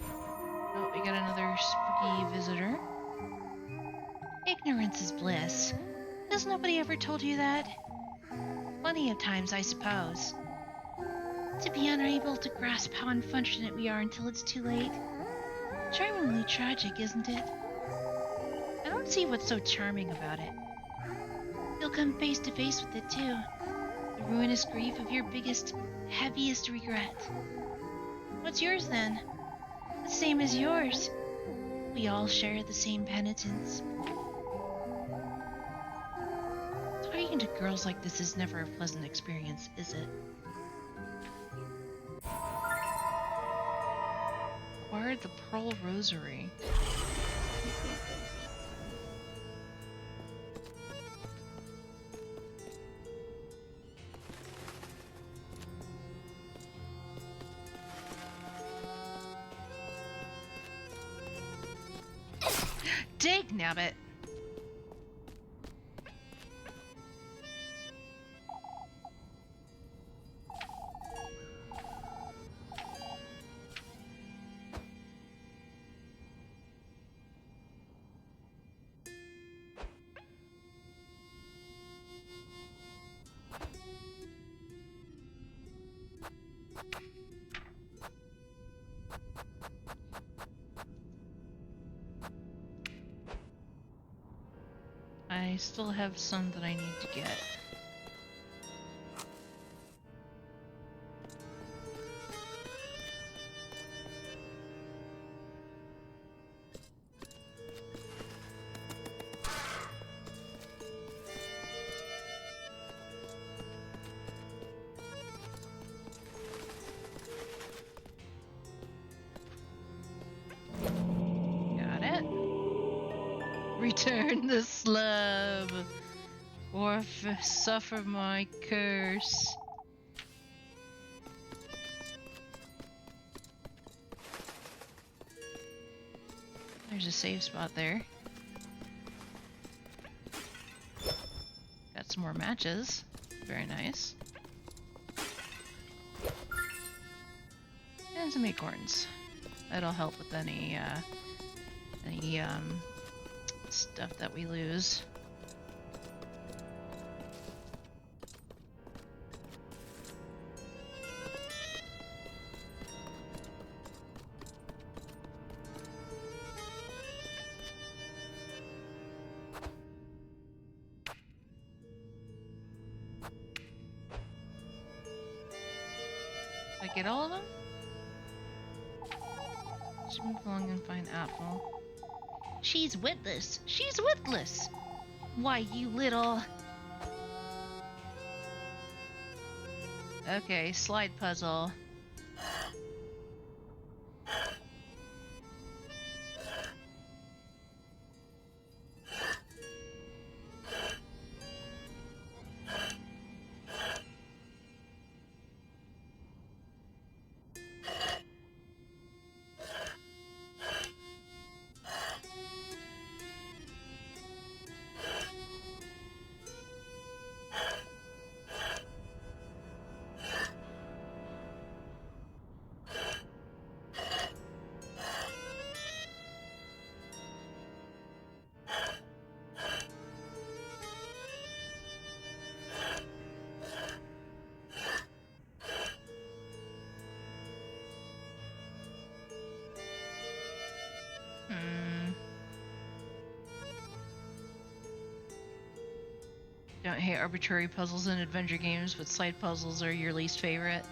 Speaker 2: Oh, we got another spooky visitor.
Speaker 4: Ignorance is bliss. Has nobody ever told you that? Plenty of times, I suppose. To be unable to grasp how unfortunate we are until it's too late. Charmingly tragic, isn't it? I don't see what's so charming about it. You'll come face to face with it too. The ruinous grief of your biggest, heaviest regret. What's yours then? The same as yours. We all share the same penitence. Talking to girls like this is never a pleasant experience, is it?
Speaker 2: Acquired the Pearl Rosary.
Speaker 4: Dig nabbit!
Speaker 2: I still have some that I need to get. Got it. Return the slab, or suffer my curse. There's a save spot there. some more matches. Very nice. And some acorns. That'll help with any stuff that we lose. Did I get all of them? Just move along and find apple.
Speaker 4: She's witless. She's witless. Why, you little...
Speaker 2: Okay, slide puzzle. Don't hate arbitrary puzzles in adventure games, but slide puzzles are your least favorite.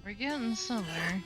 Speaker 2: We're getting somewhere.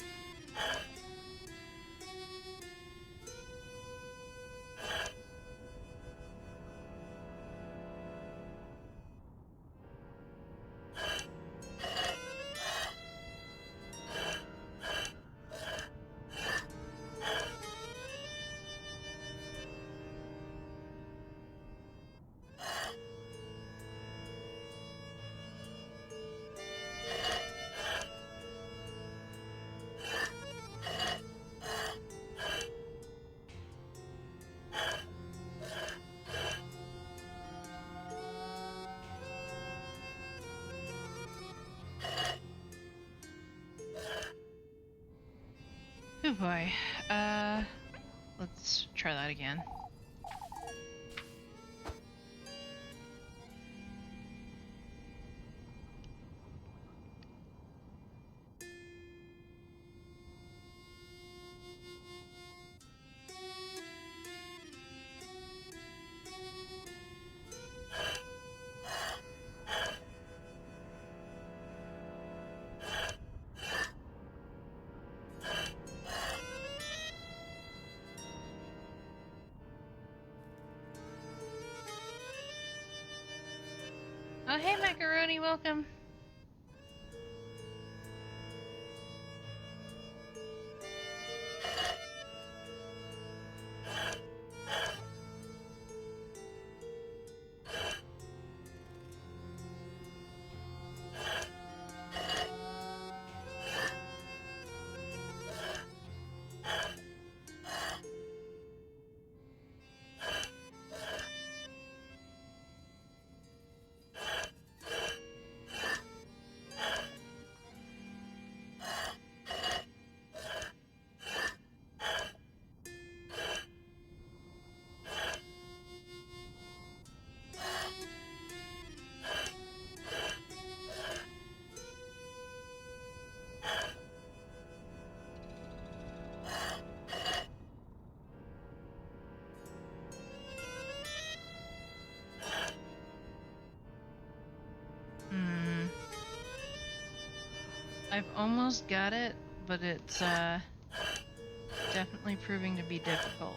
Speaker 2: Oh boy. Let's try that again. Oh, hey, Macaroni, welcome. I've almost got it, but it's definitely proving to be difficult.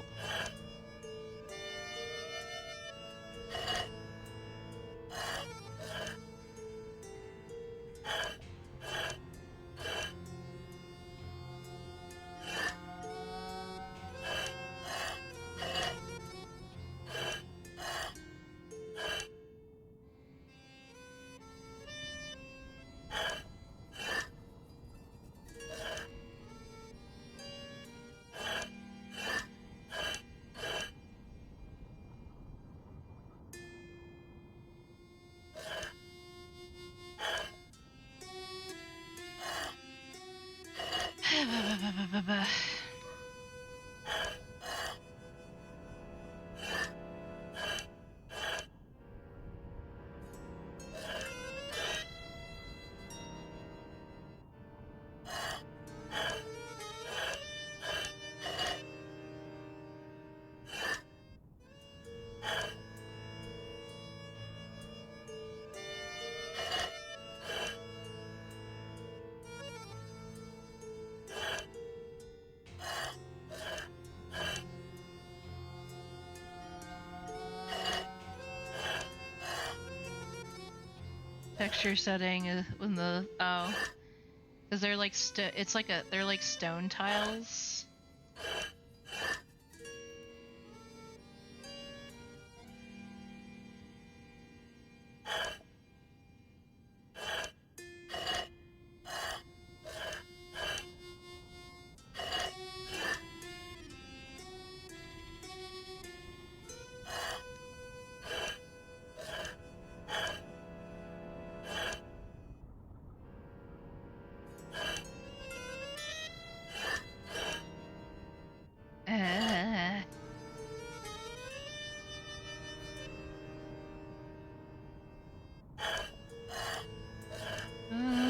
Speaker 2: Texture setting is when the because they're like they're like stone tiles.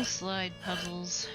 Speaker 2: Slide puzzles.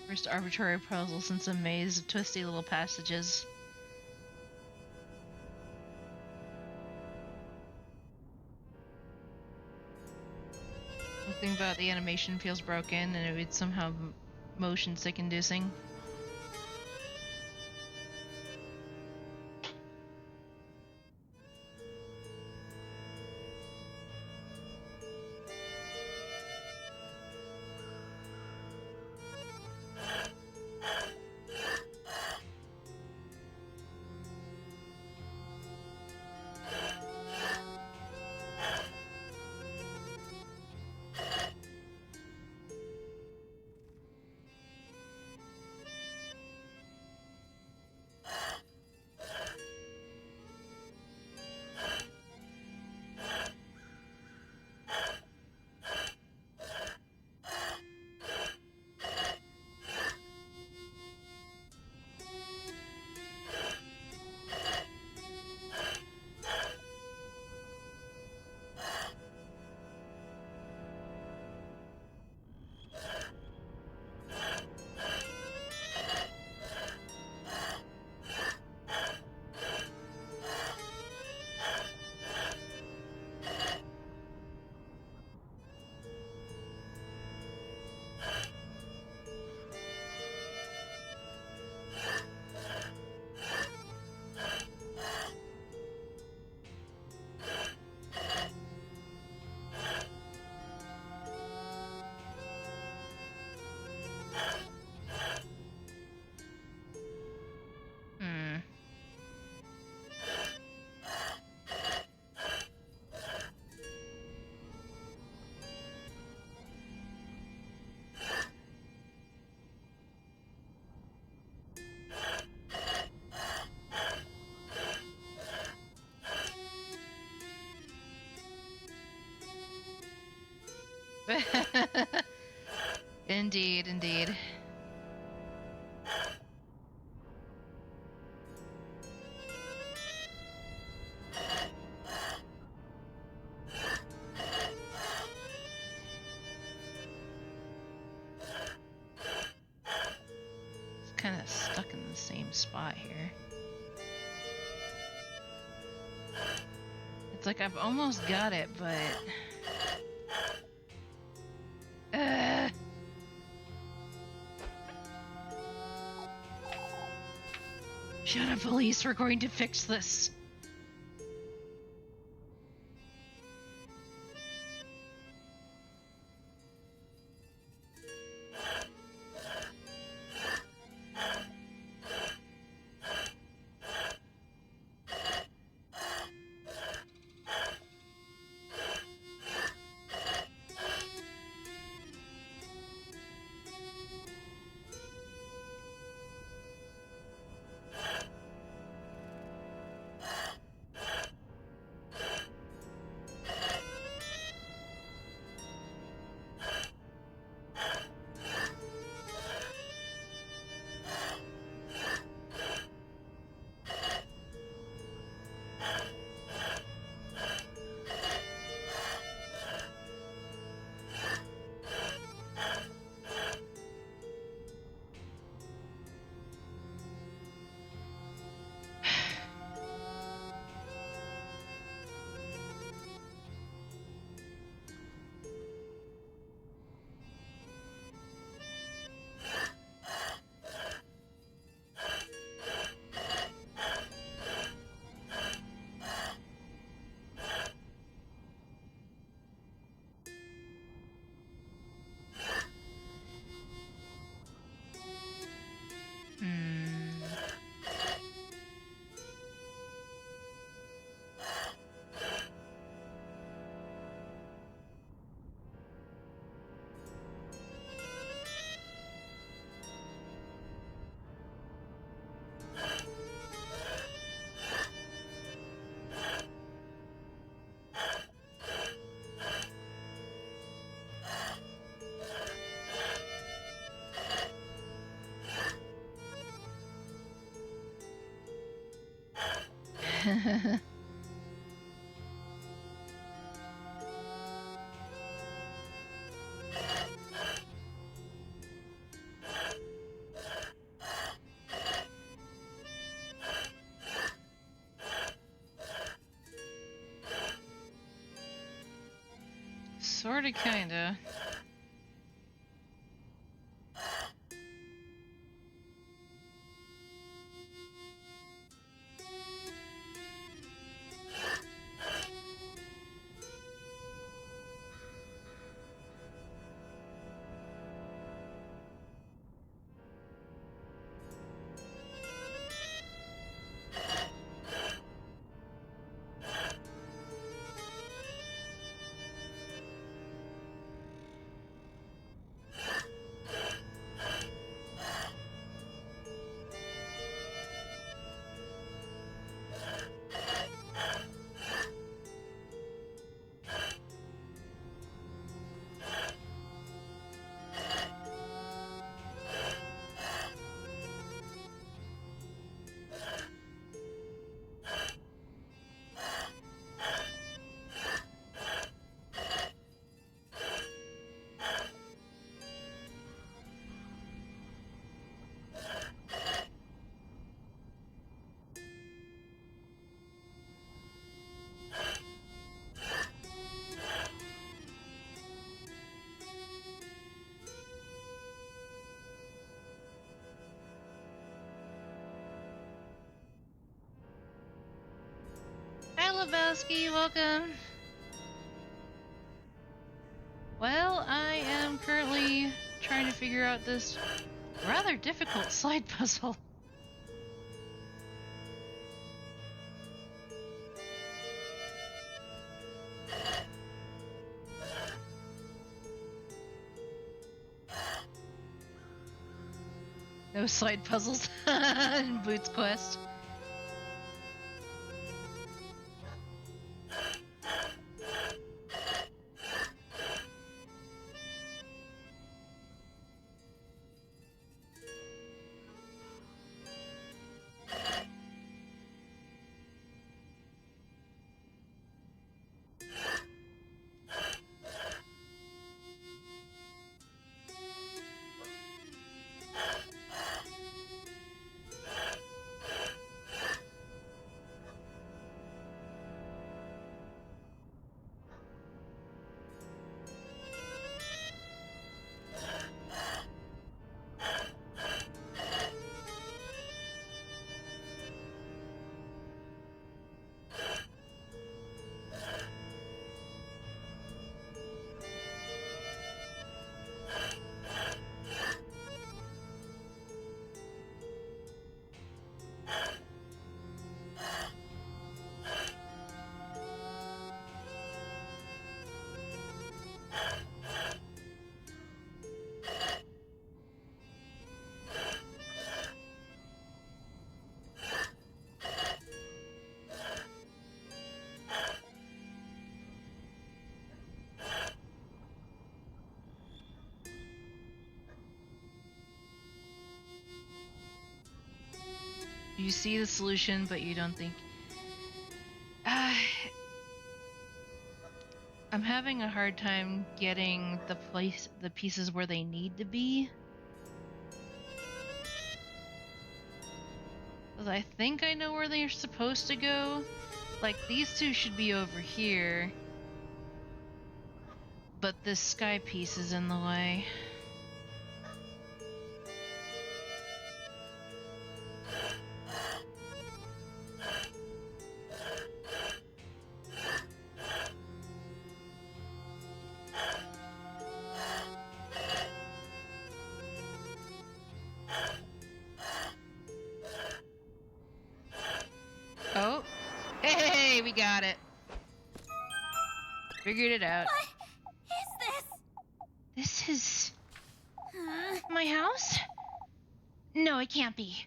Speaker 2: First arbitrary puzzle since a maze of twisty little passages. Something about the animation feels broken and it would somehow motion sick inducing. Indeed, indeed. It's kind of stuck in the same spot here. It's like I've almost got it, but... Shut up, police. We're going to fix this. Sorta, kinda. Hi, Lebowski, welcome. Well, I am currently trying to figure out this rather difficult slide puzzle. No slide puzzles in Boots Quest. You see the solution, but you don't think. I'm having a hard time getting the pieces where they need to be. 'Cause I think I know where they're supposed to go. Like, these two should be over here. But this sky piece is in the way. Oh, hey, we got it. Figured it out.
Speaker 1: What is this?
Speaker 4: This is
Speaker 1: Huh?
Speaker 4: my house? No, it can't be.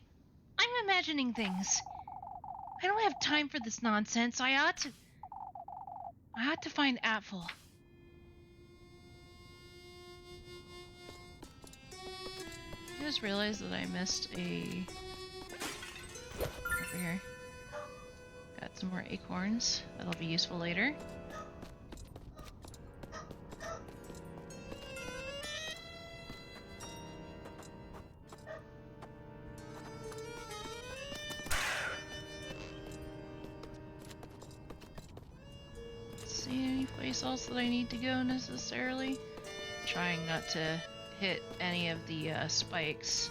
Speaker 4: I'm imagining things. I don't have time for this nonsense. I ought to find Apfel.
Speaker 2: I just realized that I missed a... Over here. Got some more acorns. That'll be useful later. See any place else that I need to go necessarily? Trying not to hit any of the spikes.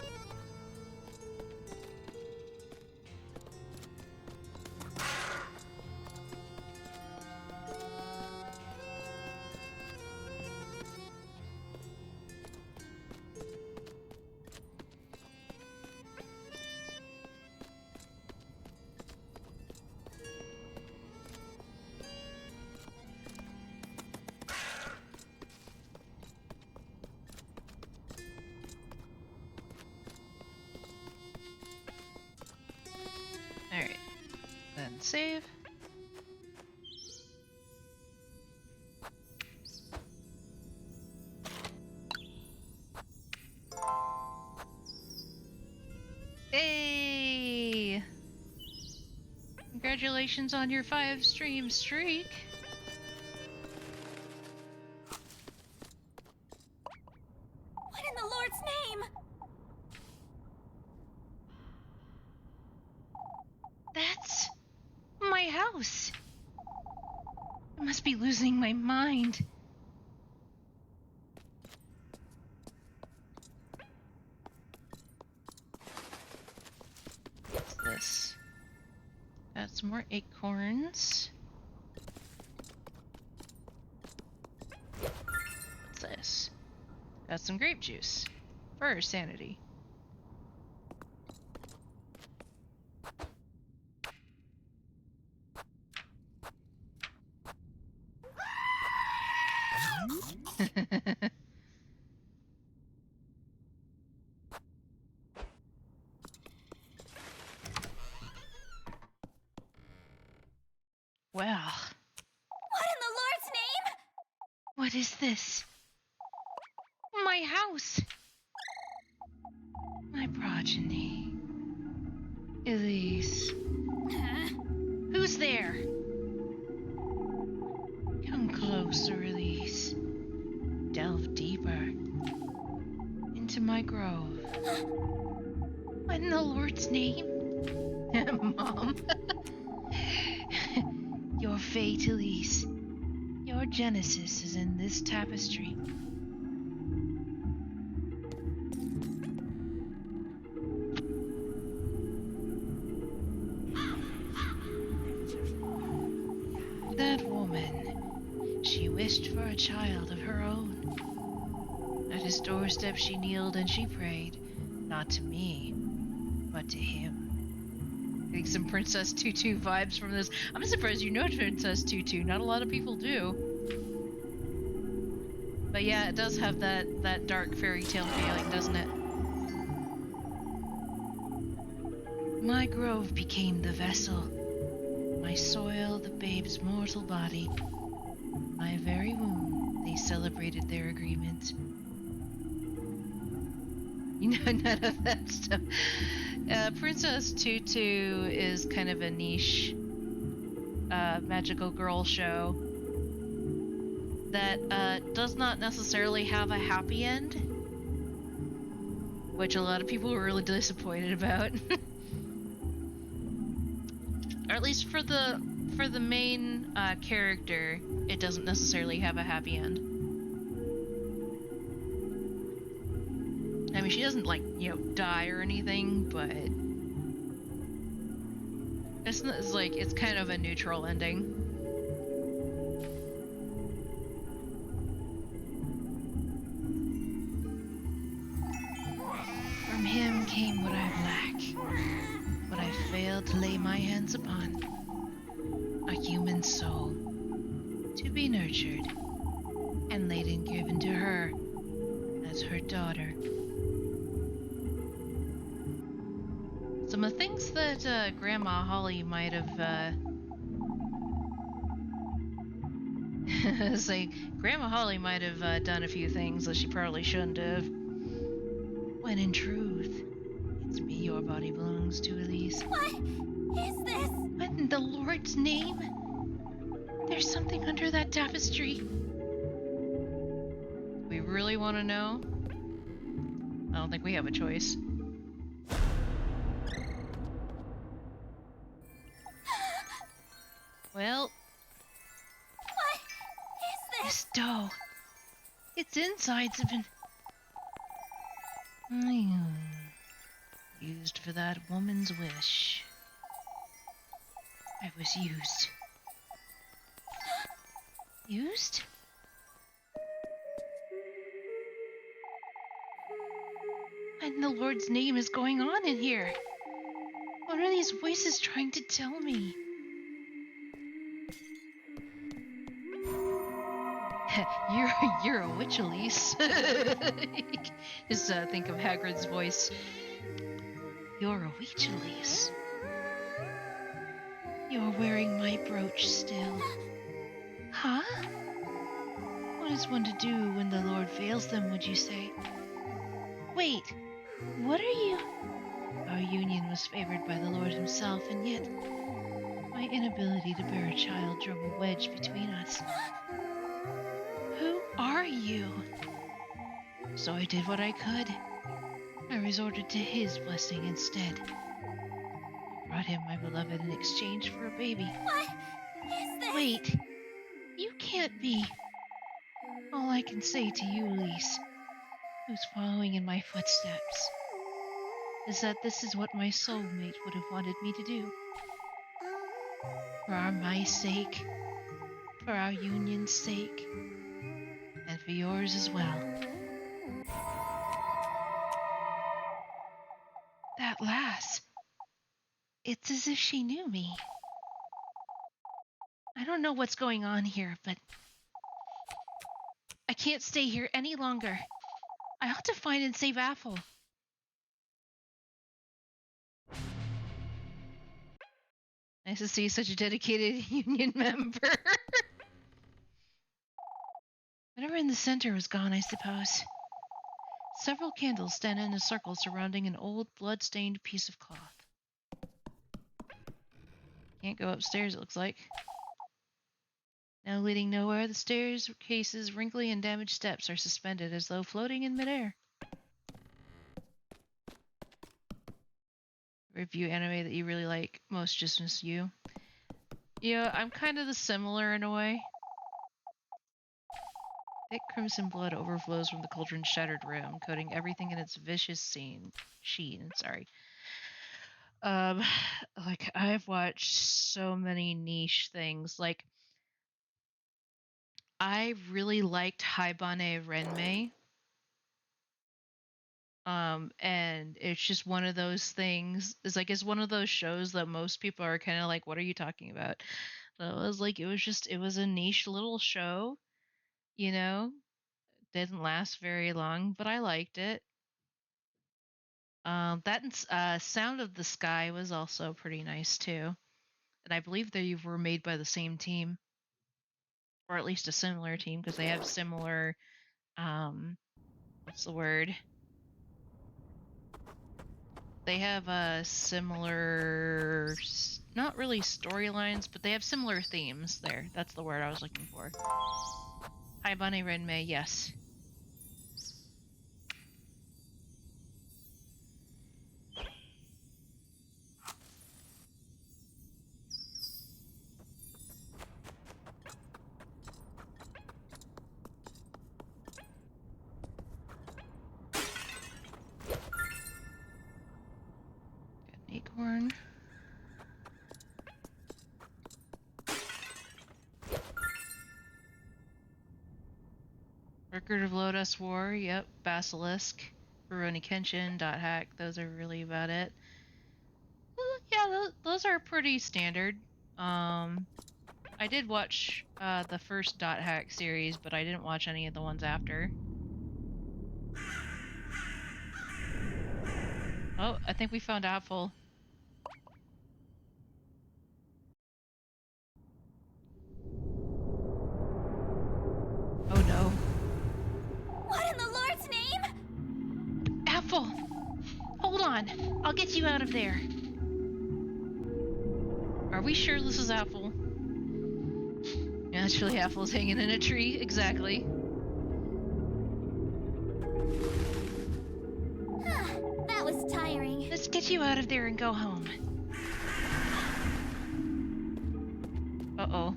Speaker 2: Alright, then save. Hey! Congratulations on your 5-stream streak.
Speaker 1: What in the Lord's name?
Speaker 4: That's my house. I must be losing my mind.
Speaker 2: What's this? Got some more acorns. What's this? Got some grape juice. For sanity. Well,
Speaker 1: What in the Lord's name?
Speaker 4: What is this? My house. My progeny. Elise.
Speaker 1: Huh?
Speaker 4: Who's there? Come closer, Elise. Delve deeper. Into my grove. What in the Lord's name? Mom. Your fate, Elise. Your genesis is in this tapestry. That woman, she wished for a child of her own. At his doorstep she kneeled and she prayed, not to me, but to him. Getting some Princess Tutu vibes from this. I'm surprised you know Princess Tutu. Not a lot of people do. But yeah, it does have that dark fairy tale feeling, doesn't it? My grove became the vessel. My soil, the babe's mortal body. My very womb, they celebrated their agreement.
Speaker 2: You know, none of that stuff. Princess Tutu is kind of a niche magical girl show that does not necessarily have a happy end, which a lot of people were really disappointed about. Or at least for the main character, it doesn't necessarily have a happy end. I mean, she doesn't, like, you know, die or anything, but it's like, it's kind of a neutral ending. From him came what I lack, what I failed to lay my hands upon. A human soul, to be nurtured, and laid and given to her as her daughter. Some of the things that Grandma Holly might have say Grandma Holly might have done a few things that she probably shouldn't have. When in truth, it's me your body belongs to, Elise.
Speaker 1: What is this?
Speaker 4: What in the Lord's name? There's something under that tapestry.
Speaker 2: We really want to know? I don't think we have a choice. Well,
Speaker 1: What is this?
Speaker 4: This dough. Its insides have been
Speaker 2: used for that woman's wish.
Speaker 4: I was used. Used? What in the Lord's name is going on in here? What are these voices trying to tell me?
Speaker 2: You're a witch, Elise. Just think of Hagrid's voice.
Speaker 4: You're a witch, Elise. You're wearing my brooch still. Huh? What is one to do when the Lord fails them, would you say? Wait, what are you? Our union was favored by the Lord himself, and yet my inability to bear a child drove a wedge between us. Who are you? So I did what I could. I resorted to his blessing instead. I brought him my beloved in exchange for a baby.
Speaker 1: What is this?
Speaker 4: Wait, you can't be. All I can say to you, Elise, who's following in my footsteps, is that this is what my soulmate would have wanted me to do. For my sake, for our union's sake, and for yours as well. That lass. It's as if she knew me. I don't know what's going on here, but I can't stay here any longer. I ought to find and save Apple.
Speaker 2: Nice to see such a dedicated union member.
Speaker 4: Whatever in the center was gone, I suppose. Several candles stand in a circle surrounding an old, blood-stained piece of cloth.
Speaker 2: Can't go upstairs, it looks like. Now leading nowhere, the staircase's wrinkly and damaged steps are suspended as though floating in midair. Review anime that you really like most, just as you. Yeah, I'm kind of the similar in a way. Thick crimson blood overflows from the cauldron's shattered rim, coating everything in its vicious sheen. Sorry. Like, I've watched so many niche things. Like, I really liked Haibane Renmei. And it's just one of those things. It's one of those shows that most people are kind of like, what are you talking about? So it was like, it was a niche little show, you know? Didn't last very long, but I liked it. That and Sound of the Sky was also pretty nice too. And I believe they were made by the same team. Or at least a similar team, because they have similar, what's the word? They have similar, not really storylines, but they have similar themes there. That's the word I was looking for. Hi, Bunny Renmei, yes. Got an acorn. Record of Lotus War, yep. Basilisk, Rurouni Kenshin, Dot Hack, those are really about it. Well, yeah, those are pretty standard. I did watch the first Dot Hack series, but I didn't watch any of the ones after. Oh, I think we found Apple. Oh no.
Speaker 1: What in the Lord's name?
Speaker 4: Apple! Hold on. I'll get you out of there.
Speaker 2: Are we sure this is Apple? Naturally, Apple's hanging in a tree, exactly.
Speaker 1: That was tiring.
Speaker 4: Let's get you out of there and go home.
Speaker 2: Uh-oh.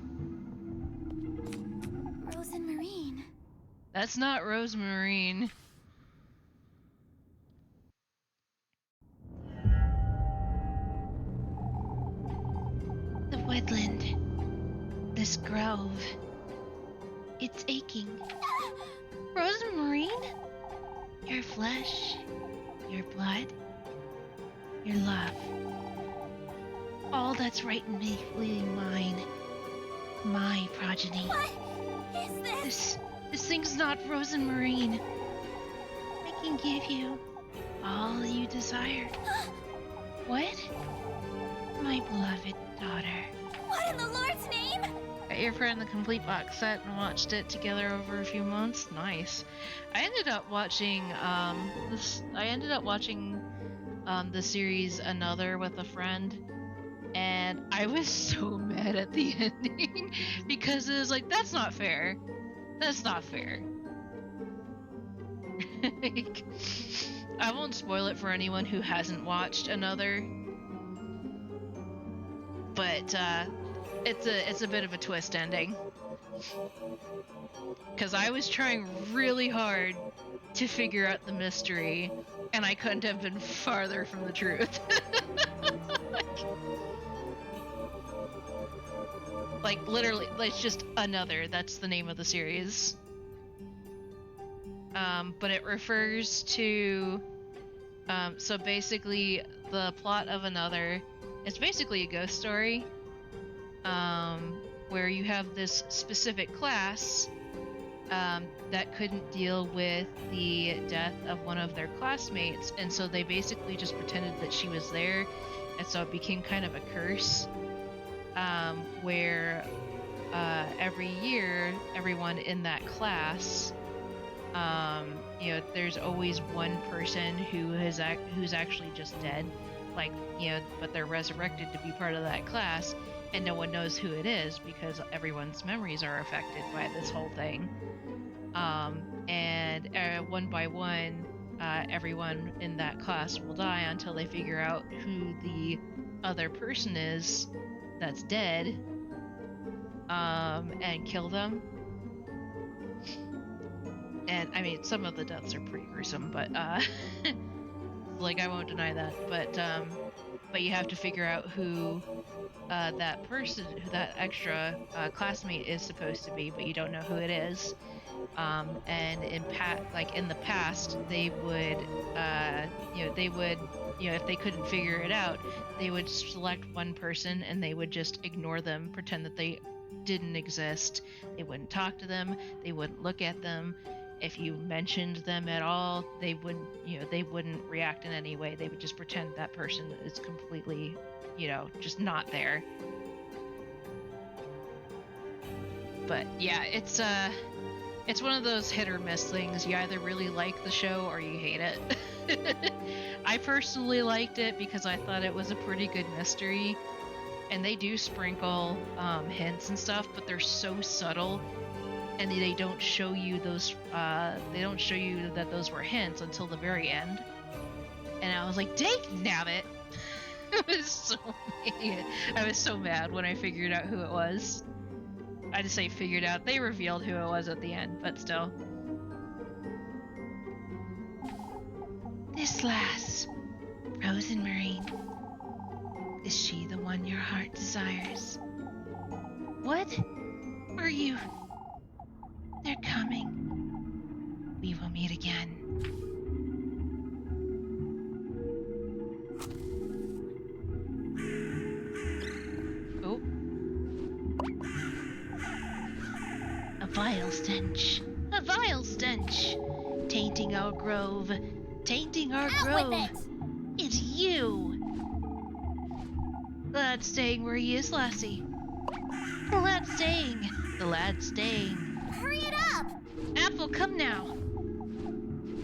Speaker 1: Rose and Marine.
Speaker 2: That's not Rosemarine.
Speaker 4: The woodland. This grove. It's aching. Rosemarine? Your flesh. Your blood. Your love. All that's rightfully mine. My progeny.
Speaker 1: What is this?
Speaker 4: This thing's not Rosemarine. I can give you all you desire. What? My beloved daughter.
Speaker 1: What in the Lord's name?
Speaker 2: Got your friend the complete box set and watched it together over a few months. Nice. I ended up watching the series Another with a friend, and I was so mad at the ending because it was like, that's not fair. That's not fair. Like, I won't spoil it for anyone who hasn't watched Another, but it's a bit of a twist ending. Because I was trying really hard to figure out the mystery, and I couldn't have been farther from the truth. Like literally, it's just Another. That's the name of the series. But it refers to, so basically the plot of Another, it's basically a ghost story, where you have this specific class that couldn't deal with the death of one of their classmates, and so they basically just pretended that she was there, and so it became kind of a curse, where every year everyone in that class, there's always one person who's actually just dead, like, but they're resurrected to be part of that class, and no one knows who it is because everyone's memories are affected by this whole thing. And one by one, everyone in that class will die until they figure out who the other person is that's dead, and kill them. And I mean, some of the deaths are pretty gruesome, but like, I won't deny that. But you have to figure out who that person, who that extra classmate is supposed to be, but you don't know who it is. And in the past, they would, if they couldn't figure it out, they would select one person and they would just ignore them, pretend that they didn't exist. They wouldn't talk to them. They wouldn't look at them. If you mentioned them at all, they wouldn't react in any way. They would just pretend that person is completely, just not there. But yeah, it's one of those hit or miss things. You either really like the show or you hate it. I personally liked it because I thought it was a pretty good mystery. And they do sprinkle hints and stuff, but they're so subtle, and they don't show you those. They don't show you that those were hints until the very end. And I was like, "Dang, nabbit!" I was so mad when I figured out who it was. I just say figured out. They revealed who it was at the end, but still.
Speaker 4: This lass, Rose and Marine. Is she the one your heart desires? What? Are you? They're coming. We will meet again.
Speaker 2: Oh.
Speaker 4: A vile stench. A vile stench. Tainting our grove. Tainting our
Speaker 1: Out
Speaker 4: grove.
Speaker 1: with it!
Speaker 4: It's you. The lad's staying where he is, lassie. The lad's staying. The lad's staying.
Speaker 1: Hurry it up!
Speaker 4: Apple, come now.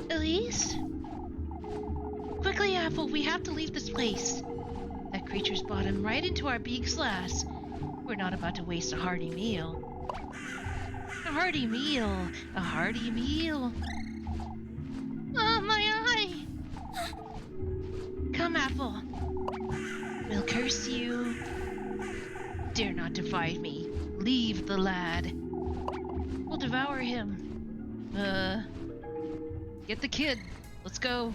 Speaker 4: Elise? Quickly, Apple, we have to leave this place. That creature's brought him right into our beaks, lass. We're not about to waste a hearty meal. A hearty meal. A hearty meal. Oh, my eye! Come, Apple. We'll curse you. Dare not defy me. Leave the lad. We'll devour him.
Speaker 2: Get the kid. Let's go.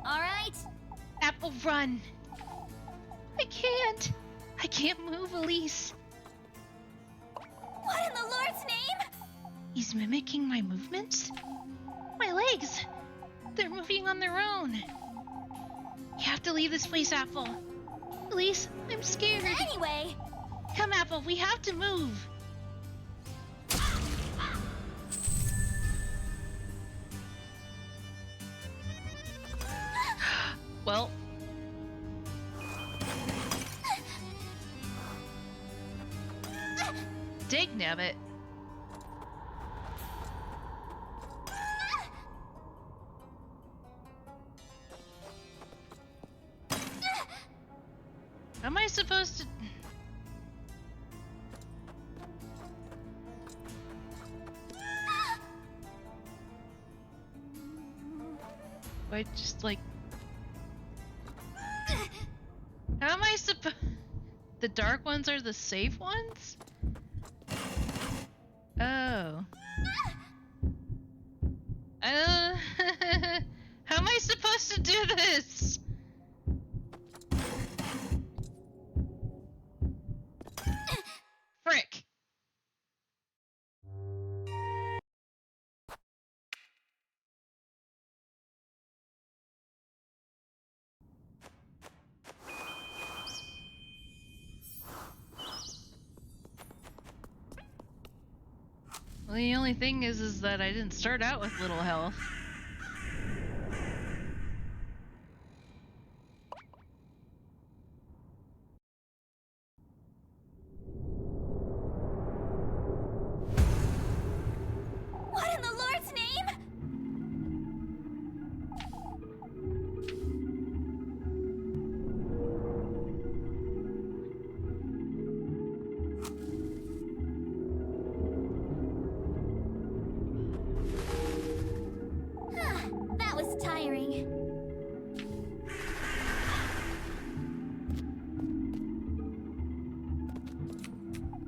Speaker 1: All right.
Speaker 4: Apple, run. I can't. I can't move, Elise.
Speaker 1: What in the Lord's name?
Speaker 4: He's mimicking my movements? My legs! They're moving on their own. You have to leave this place, Apple. Elise, I'm scared.
Speaker 1: Anyway.
Speaker 4: Come, Apple, we have to move.
Speaker 2: Well. Dig nabbit. How am I supposed to... I just like... How am I supposed... The dark ones are the safe ones? Oh. How am I supposed to do this? Frick. Well, the only thing is that I didn't start out with little health.
Speaker 1: What in the Lord's name? That was tiring.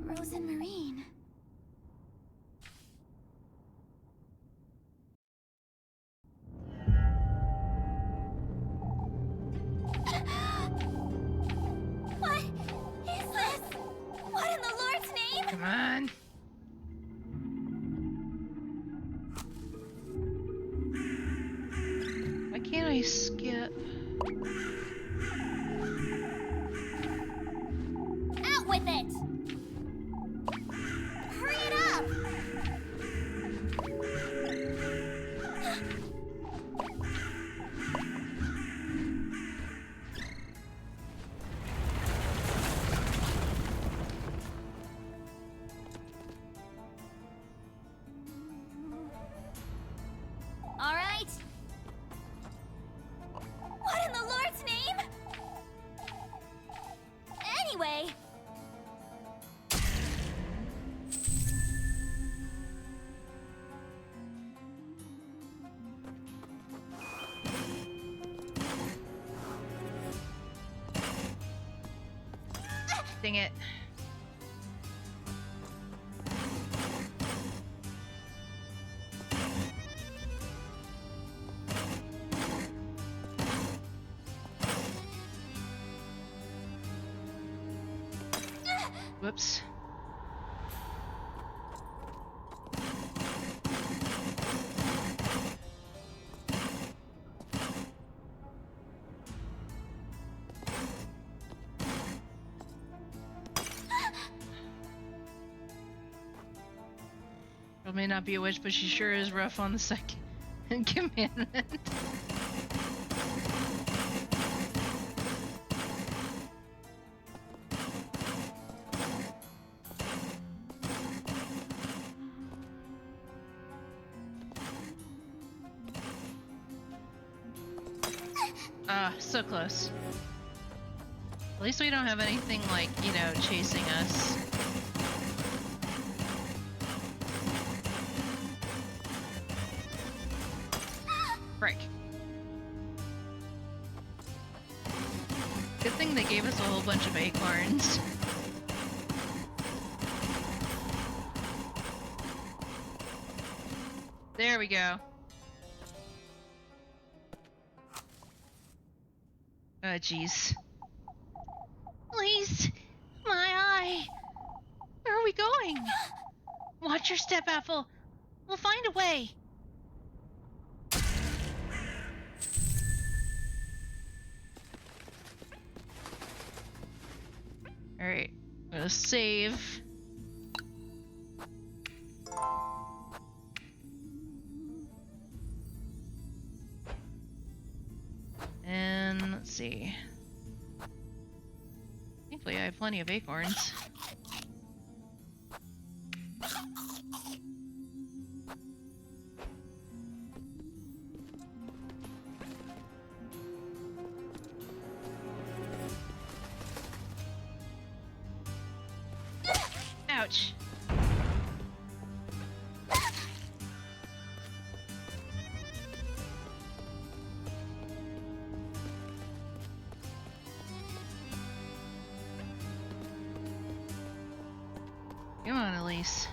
Speaker 1: Rose and Marine. What is this? What in the Lord's name?
Speaker 2: Come on. Why can't I skip?
Speaker 1: Out with it! Hurry it up!
Speaker 2: Dang it. Whoops. Girl may not be a witch, but she sure is rough on the second commandment. Ah, so close. At least we don't have anything like, you know, chasing us. Frick. Good thing they gave us a whole bunch of acorns. There we go. Oh, jeez.
Speaker 4: Please, my eye. Where are we going? Watch your step, Apple. We'll find a way.
Speaker 2: Alright, I'm gonna save. And let's see. Thankfully, I have plenty of acorns. Ouch. Come on, Elise.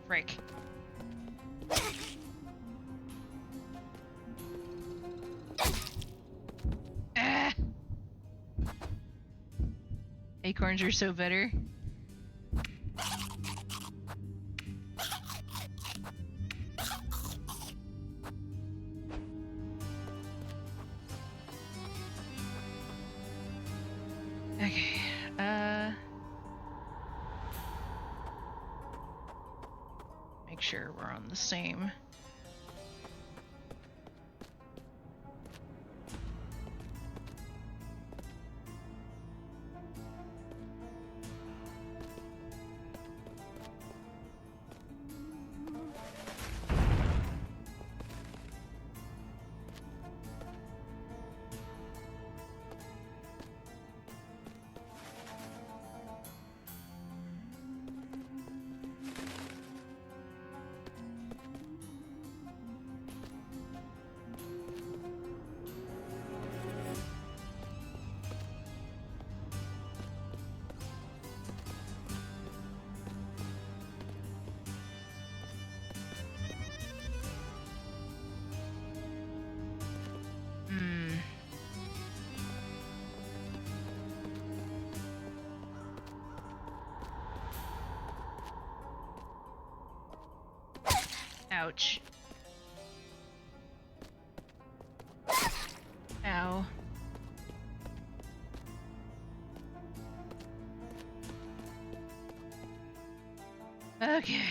Speaker 2: Frick. Ah! Acorns are so bitter. Okay, make sure we're on the same. Ouch. Ow. Okay.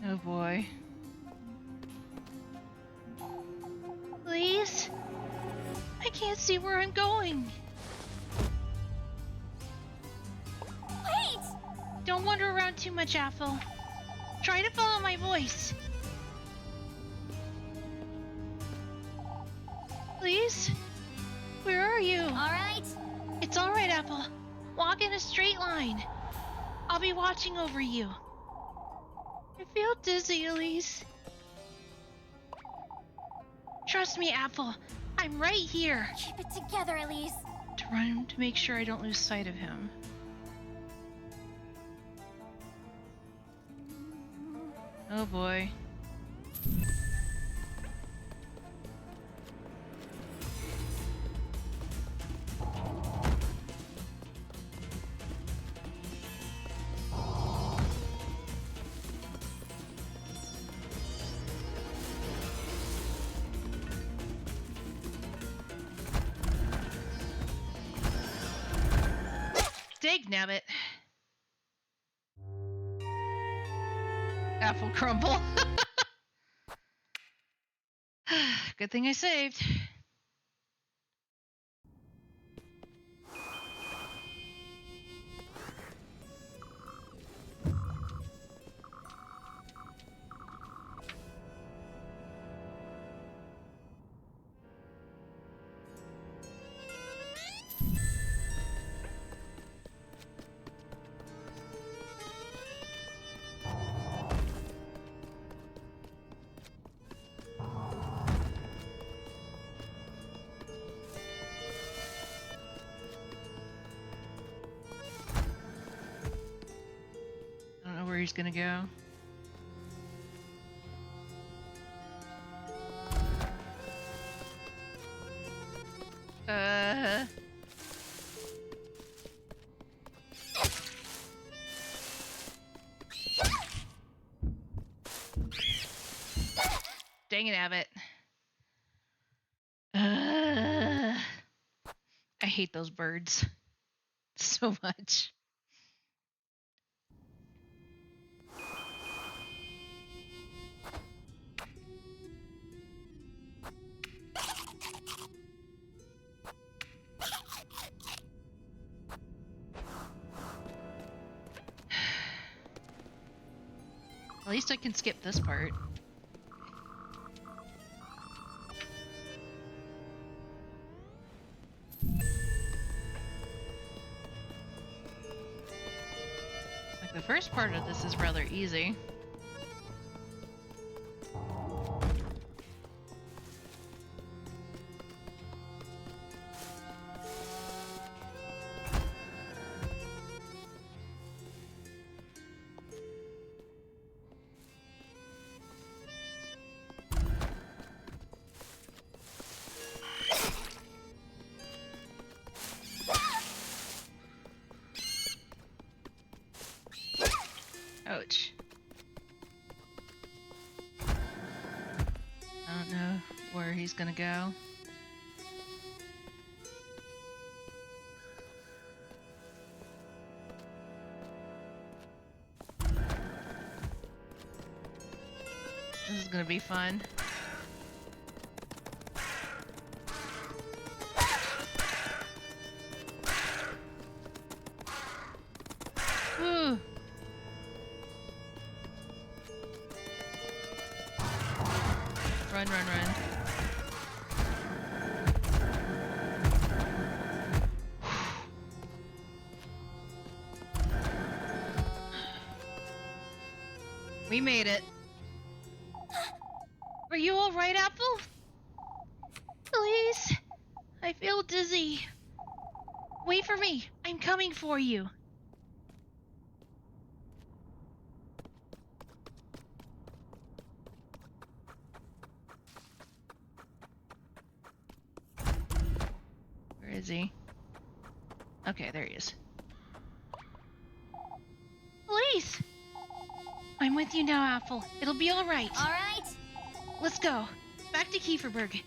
Speaker 2: Oh boy.
Speaker 4: Please? I can't see where I'm going.
Speaker 1: Wait!
Speaker 4: Don't wander around too much, Apple. Try to follow my voice. Please? Where are you?
Speaker 1: All right.
Speaker 4: It's alright, Apple. Walk in a straight line. I'll be watching over you. I feel dizzy, Elise. Trust me, Apple. I'm right here.
Speaker 1: Keep it together, Elise.
Speaker 2: To run to make sure I don't lose sight of him. Oh boy. Dag nabbit. Apple crumble. Good thing I saved. I don't know where he's gonna go. Dang it, Abbott. I hate those birds so much. At least I can skip this part. Like the first part of this is rather easy. Ouch. I don't know where he's gonna go. This is gonna be fun. Woo! Run, run, run. We made it. Are you alright, Apple? Please? I feel dizzy. Wait for me. I'm coming for you. Where is he? Okay, there he is. Police! I'm with you now, Apple. It'll be alright.
Speaker 1: All right.
Speaker 2: Let's go. Back to Kieferberg.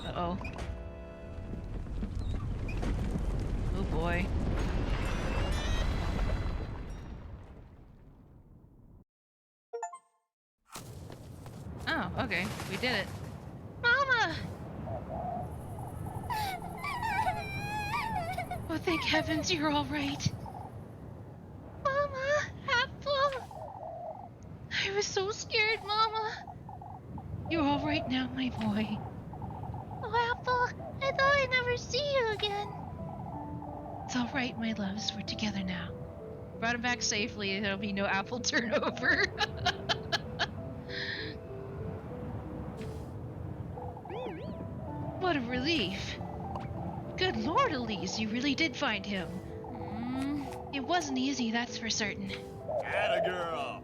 Speaker 2: Uh-oh. Oh boy. Oh, okay. We did it. Mama! Oh, thank heavens you're all right. Mama! Apple! I was so scared, Mama. You're all right now, my boy. Oh, Apple! I thought I'd never see you again. It's all right, my loves. We're together now. Brought him back safely. There'll be no Apple turnover. What a relief. Good Lord, Elise, you really did find him. It wasn't easy, that's for certain.
Speaker 5: Atta girl.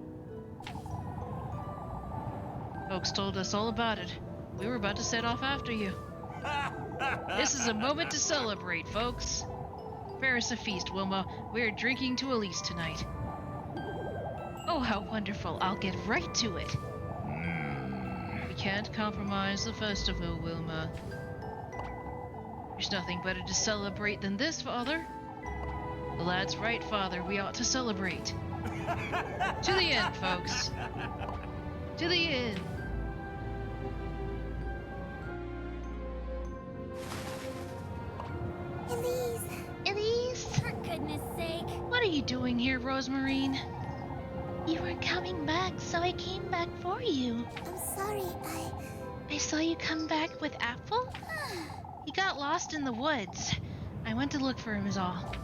Speaker 2: Folks told us all about it. We were about to set off after you. This is a moment to celebrate, folks. Prepare us a feast, Wilma. We're drinking to Elise tonight. Oh, how wonderful. I'll get right to it. We can't compromise the festival, Wilma. There's nothing better to celebrate than this, Father. The lad's right, Father. We ought to celebrate. To the end, folks. To the end.
Speaker 1: Elise. Elise. For goodness sake.
Speaker 2: What are you doing here, Rosemarine?
Speaker 4: You were coming back, so I came back for you.
Speaker 1: I'm sorry.
Speaker 4: I saw you come back with Apple?
Speaker 2: He got lost in the woods. I went to look for him is all.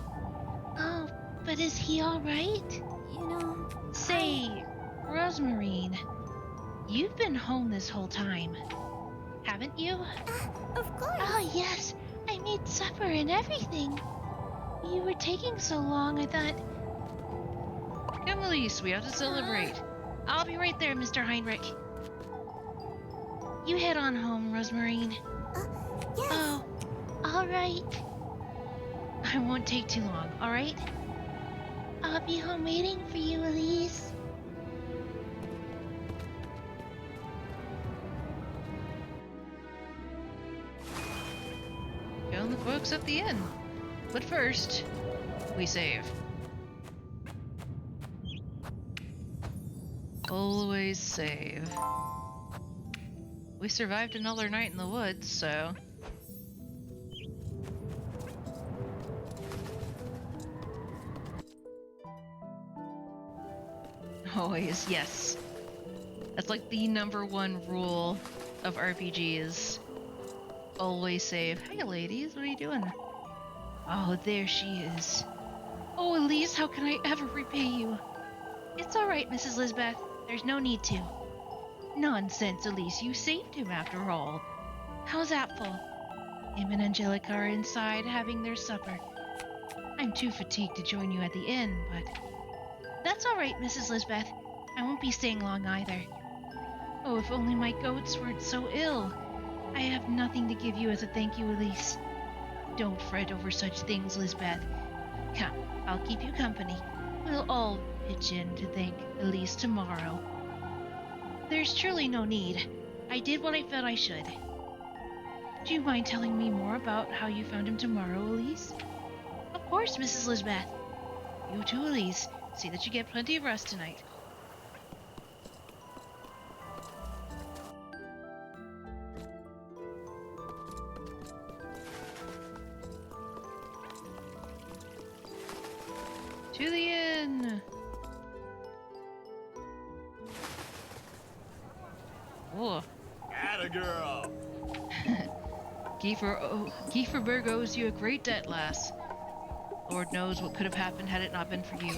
Speaker 4: Oh, but is he alright?
Speaker 1: You know.
Speaker 2: Say, Rosemarine, you've been home this whole time, haven't you?
Speaker 1: Of course.
Speaker 4: Oh, yes. I made supper and everything. You were taking so long, I thought...
Speaker 2: Come, Elise, we ought to celebrate. I'll be right there, Mr. Heinrich. You head on home, Rosemarine.
Speaker 1: Yes.
Speaker 4: Oh, alright.
Speaker 2: I won't take too long, alright?
Speaker 4: I'll be home waiting for you, Elise.
Speaker 2: Join the folks at the inn. But first, we save. Always save. We survived another night in the woods, so... Always, yes. That's like the #1 rule of RPGs. Always save. Hey ladies, what are you doing? Oh, there she is. Oh, Elise, how can I ever repay you?
Speaker 4: It's all right, Mrs. Lisbeth. There's no need to.
Speaker 2: Nonsense, Elise. You saved him after all.
Speaker 4: How's Apfel?
Speaker 2: Him and Angelica are inside having their supper. I'm too fatigued to join you at the inn, but...
Speaker 4: That's all right, Mrs. Lisbeth. I won't be staying long either.
Speaker 2: Oh, if only my goats weren't so ill. I have nothing to give you as a thank you, Elise. Don't fret over such things, Lisbeth. Come, I'll keep you company. We'll all pitch in to thank Elise tomorrow.
Speaker 4: There's truly no need. I did what I felt I should.
Speaker 2: Do you mind telling me more about how you found him tomorrow, Elise?
Speaker 4: Of course, Mrs. Lisbeth.
Speaker 2: You too, Elise. See that you get plenty of rest tonight. To the inn! Whoa.
Speaker 5: Atta girl.
Speaker 2: Kieferberg owes you a great debt, lass. Lord knows what could have happened had it not been for you.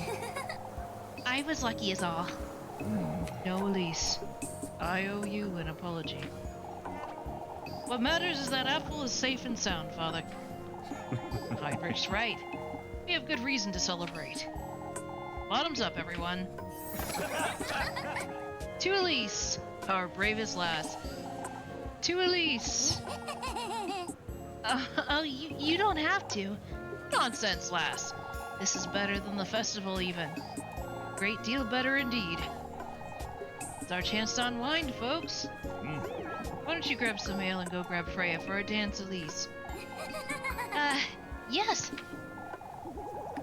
Speaker 4: I was lucky as all.
Speaker 2: No, Elise. I owe you an apology. What matters is that Apple is safe and sound, Father. Heinrich's right. We have good reason to celebrate. Bottoms up, everyone. To Elise, our bravest lass. To Elise.
Speaker 4: You don't have to.
Speaker 2: Nonsense, lass. This is better than the festival, even. Great deal better indeed. It's our chance to unwind, folks. Why don't you grab some ale and go grab Freya for a dance, Elise?
Speaker 4: Yes.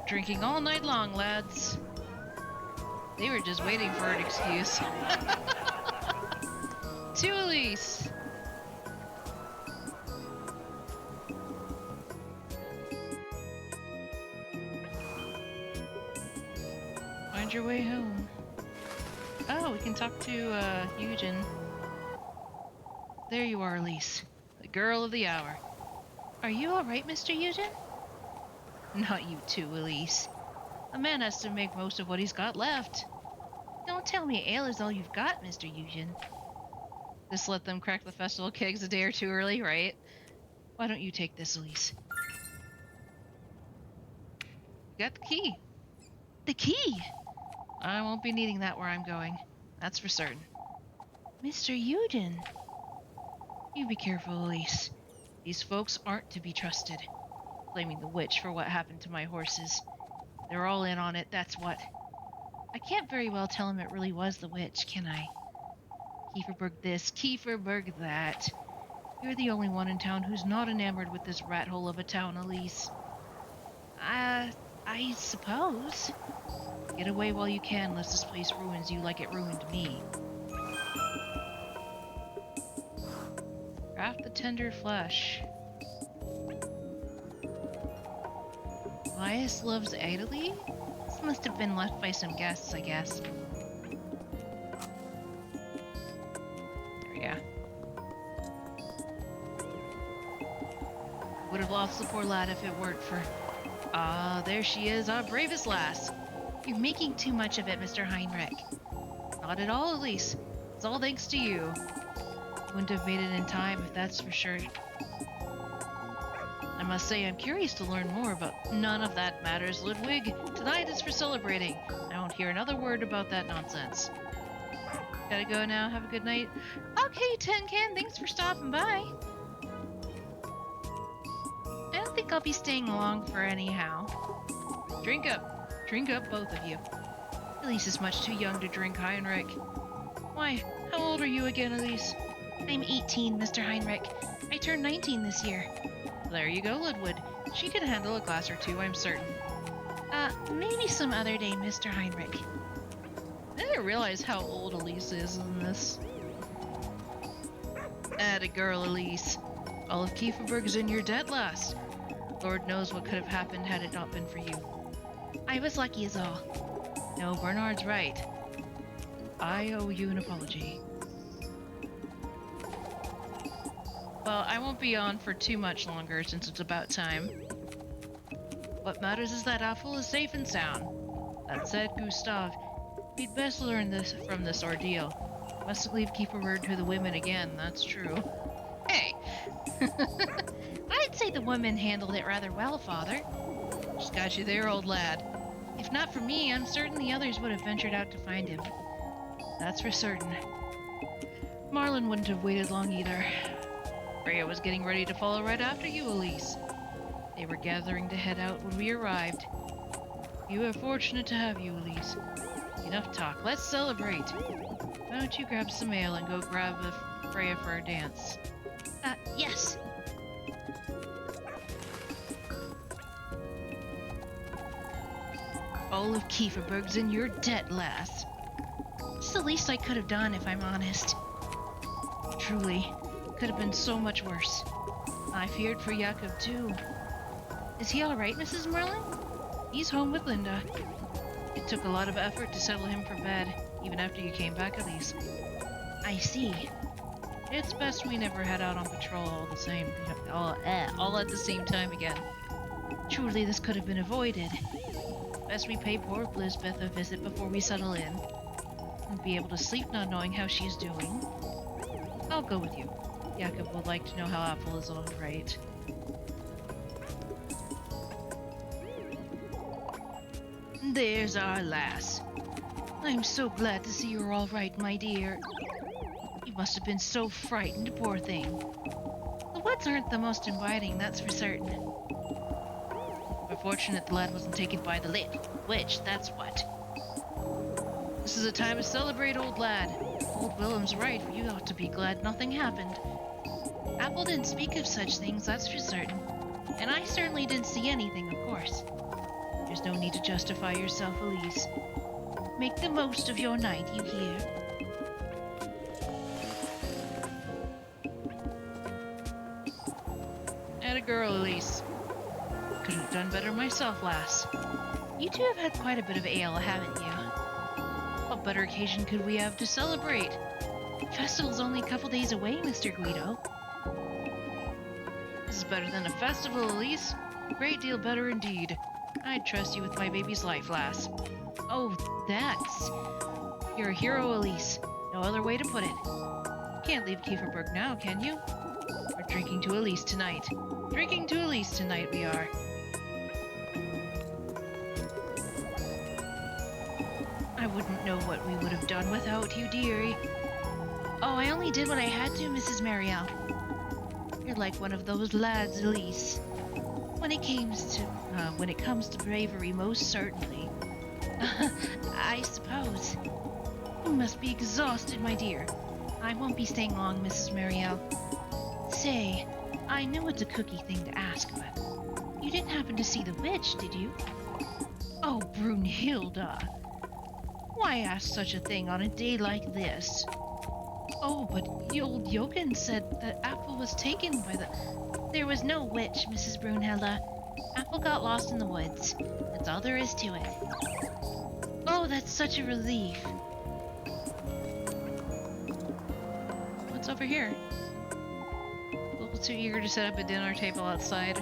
Speaker 2: Drinking all night long, lads. They were just waiting for an excuse. To Elise. Find your way home. Oh, we can talk to, Eugen. There you are, Elise. The girl of the hour.
Speaker 4: Are you all right, Mr. Eugen?
Speaker 2: Not you too, Elise. A man has to make most of what he's got left.
Speaker 4: Don't tell me ale is all you've got, Mr. Eugen.
Speaker 2: Just let them crack the festival kegs a day or two early, right? Why don't you take this, Elise? You got the key.
Speaker 4: The key!
Speaker 2: I won't be needing that where I'm going. That's for certain.
Speaker 4: Mr. Eugen.
Speaker 2: You be careful, Elise. These folks aren't to be trusted. Blaming the witch for what happened to my horses. They're all in on it, that's what.
Speaker 4: I can't very well tell him it really was the witch, can I?
Speaker 2: Kieferberg this, Kieferberg that. You're the only one in town who's not enamored with this rat hole of a town, Elise.
Speaker 4: I suppose.
Speaker 2: Get away while you can, lest this place ruins you like it ruined me. Craft the tender flesh. Elias loves Italy?
Speaker 4: This must have been left by some guests, I guess.
Speaker 2: There we go. Would have lost the poor lad if it weren't for... Ah, there she is, our bravest lass.
Speaker 4: You're making too much of it, Mr. Heinrich.
Speaker 2: Not at all, Elise. It's all thanks to you. Wouldn't have made it in time, if that's for sure. I must say, I'm curious to learn more about... None of that matters, Ludwig. Tonight is for celebrating. I won't hear another word about that nonsense. Gotta go now. Have a good night.
Speaker 4: Okay, Tin Can, thanks for stopping by. I don't think I'll be staying long for anyhow.
Speaker 2: Drink up. Drink up, both of you. Elise is much too young to drink, Heinrich. Why, how old are you again, Elise?
Speaker 4: I'm 18, Mr. Heinrich. I turned 19 this year.
Speaker 2: There you go, Ludwig. She can handle a glass or two, I'm certain.
Speaker 4: Maybe some other day, Mr. Heinrich.
Speaker 2: I didn't realize how old Elise is in this. Atta girl, Elise. All of Kieferberg's in your debt, lass. Lord knows what could have happened had it not been for you.
Speaker 4: I was lucky as all.
Speaker 2: No, Bernard's right. I owe you an apology. Well, I won't be on for too much longer since it's about time. What matters is that Apple is safe and sound. That said, Gustav, we'd best learn this from this ordeal. Mustn't leave keep a word to the women again, that's true.
Speaker 4: Hey! I'd say the woman handled it rather well, Father.
Speaker 2: She's got you there, old lad.
Speaker 4: If not for me, I'm certain the others would have ventured out to find him.
Speaker 2: That's for certain. Marlin wouldn't have waited long either. Freya was getting ready to follow right after you, Elise. They were gathering to head out when we arrived. You were fortunate to have you, Elise. Enough talk, let's celebrate. Why don't you grab some ale and go grab a Freya for our dance?
Speaker 4: Yes.
Speaker 2: All of Kieferberg's in your debt, lass.
Speaker 4: It's the least I could have done, if I'm honest.
Speaker 2: Truly, could have been so much worse. I feared for Jakob too.
Speaker 4: Is he alright, Mrs. Merlin?
Speaker 2: He's home with Linda. It took a lot of effort to settle him for bed, even after you came back, Elise.
Speaker 4: I see.
Speaker 2: It's best we never head out on patrol all at the same time again.
Speaker 4: Truly, this could have been avoided.
Speaker 2: Best we pay poor Lisbeth a visit before we settle in. And be able to sleep not knowing how she's doing. I'll go with you. Jakob would like to know how Apple is all right.
Speaker 4: There's our lass. I'm so glad to see you're all right, my dear. You must have been so frightened, poor thing. The woods aren't the most inviting, that's for certain.
Speaker 2: We're fortunate the lad wasn't taken by the witch, that's what. This is a time to celebrate, old lad. Old Willem's right, you ought to be glad nothing happened.
Speaker 4: Apple didn't speak of such things, that's for certain. And I certainly didn't see anything, of course.
Speaker 2: There's no need to justify yourself, Elise.
Speaker 4: Make the most of your night, you hear?
Speaker 2: Atta girl, Elise. Could have done better myself, lass.
Speaker 4: You two have had quite a bit of ale, haven't you?
Speaker 2: What better occasion could we have to celebrate?
Speaker 4: Festival's only a couple days away, Mr. Guido.
Speaker 2: This is better than a festival, Elise. A great deal better indeed. I'd trust you with my baby's life, lass.
Speaker 4: Oh, that's...
Speaker 2: You're a hero, Elise. No other way to put it. Can't leave Kieferberg now, can you? We're drinking to Elise tonight. Drinking to Elise tonight we are.
Speaker 4: I wouldn't know what we would have done without you, dearie. Oh, I only did what I had to, Mrs. Marielle. You're like one of those lads, Elise. When it comes to bravery, most certainly. I suppose. You must be exhausted, my dear. I won't be staying long, Mrs. Marielle. Say, I know it's a cookie thing to ask, but you didn't happen to see the witch, did you?
Speaker 2: Oh, Brunhilde. Why ask such a thing on a day like this?
Speaker 4: Oh, but the old Jochen said that Apple was taken by the... There was no witch, Mrs. Brunhilde. Apple got lost in the woods. That's all there is to it. Oh, that's such a relief.
Speaker 2: What's over here? A little too eager to set up a dinner table outside.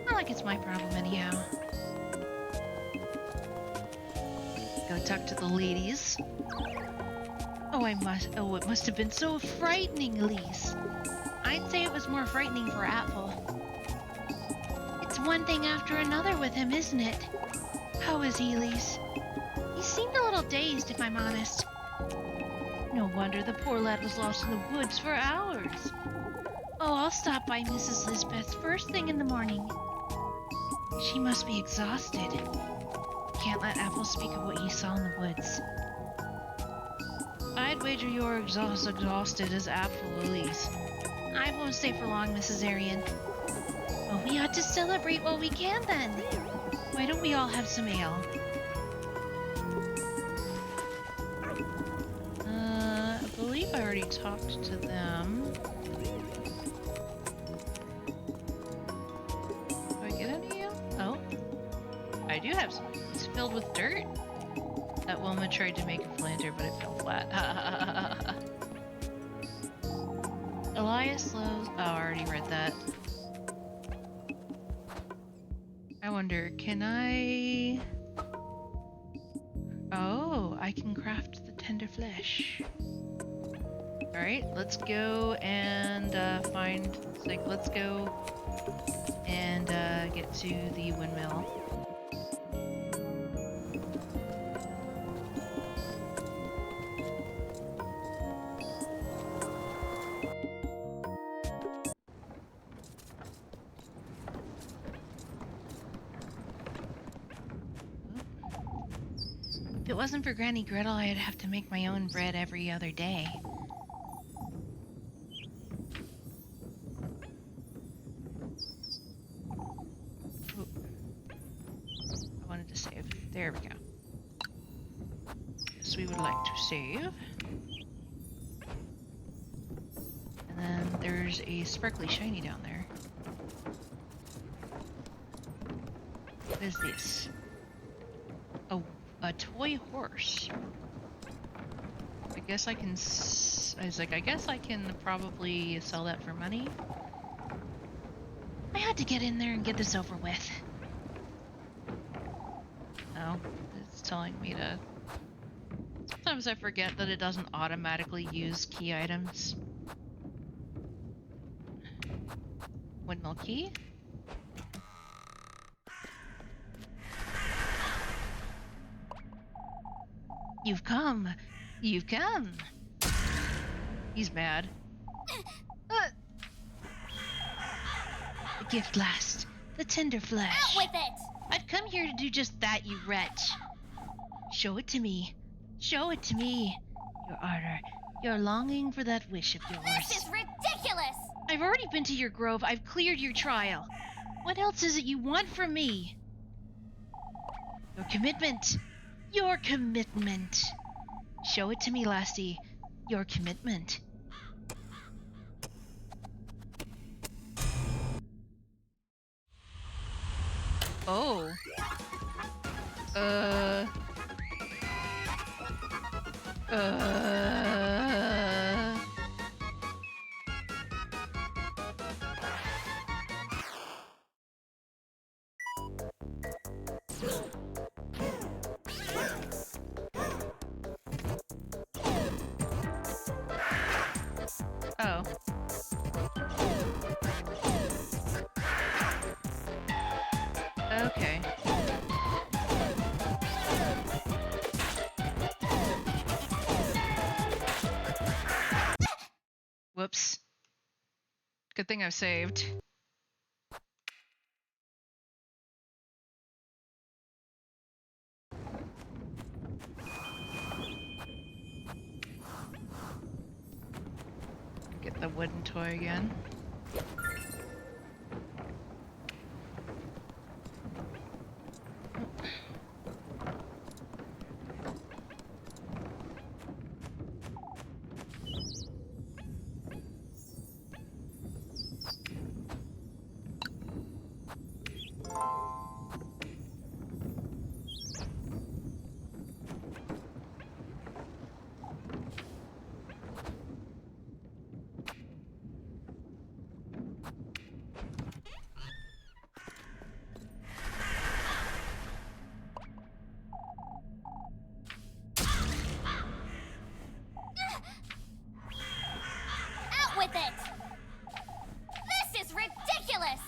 Speaker 4: Not like it's my problem anyhow.
Speaker 2: Go talk to the ladies.
Speaker 4: Oh, it must have been so frightening, Elise. I'd say it was more frightening for Apple. It's one thing after another with him, isn't it? How is he, Elise? He seemed a little dazed, if I'm honest.
Speaker 2: No wonder the poor lad was lost in the woods for hours.
Speaker 4: Oh, I'll stop by Mrs. Lisbeth's first thing in the morning. She must be exhausted. Can't let Apple speak of what he saw in the woods.
Speaker 2: I'd wager you're exhausted as Apple, Elise.
Speaker 4: I won't stay for long, Mrs. Arian. Well, we ought to celebrate while we can, then. Why don't we all have some ale?
Speaker 2: I believe I already talked to them. Do I get any ale? Oh. I do have some. It's filled with dirt. That woman tried to make a flanter, but it fell flat. Elias Lowe's... Oh, I already read that. I wonder, can I... Oh, I can craft the tender flesh. Alright, let's go and find... Like, let's go and get to the windmill.
Speaker 4: If it wasn't for Granny Gretel, I'd have to make my own bread every other day.
Speaker 2: Ooh. I wanted to save. There we go. Yes, we would like to save. And then there's a sparkly shiny down there. What is this? Oh, a toy horse. I guess I can. I was like, I guess I can probably sell that for money.
Speaker 4: I had to get in there and get this over with.
Speaker 2: No, it's telling me to. Sometimes I forget that it doesn't automatically use key items. Windmill key.
Speaker 4: You've come. You've come.
Speaker 2: He's mad.
Speaker 4: The gift last. The tender flesh.
Speaker 1: Out with it!
Speaker 4: I've come here to do just that, you wretch. Show it to me. Show it to me. Your ardor. Your longing for that wish of yours.
Speaker 1: This is ridiculous!
Speaker 4: I've already been to your grove. I've cleared your trial. What else is it you want from me? Your commitment. Your commitment. Show it to me, lassie. Your commitment.
Speaker 2: Oh. Oh. Okay. Whoops. Good thing I've saved. Get the wooden toy again.
Speaker 1: Out with it! This is ridiculous!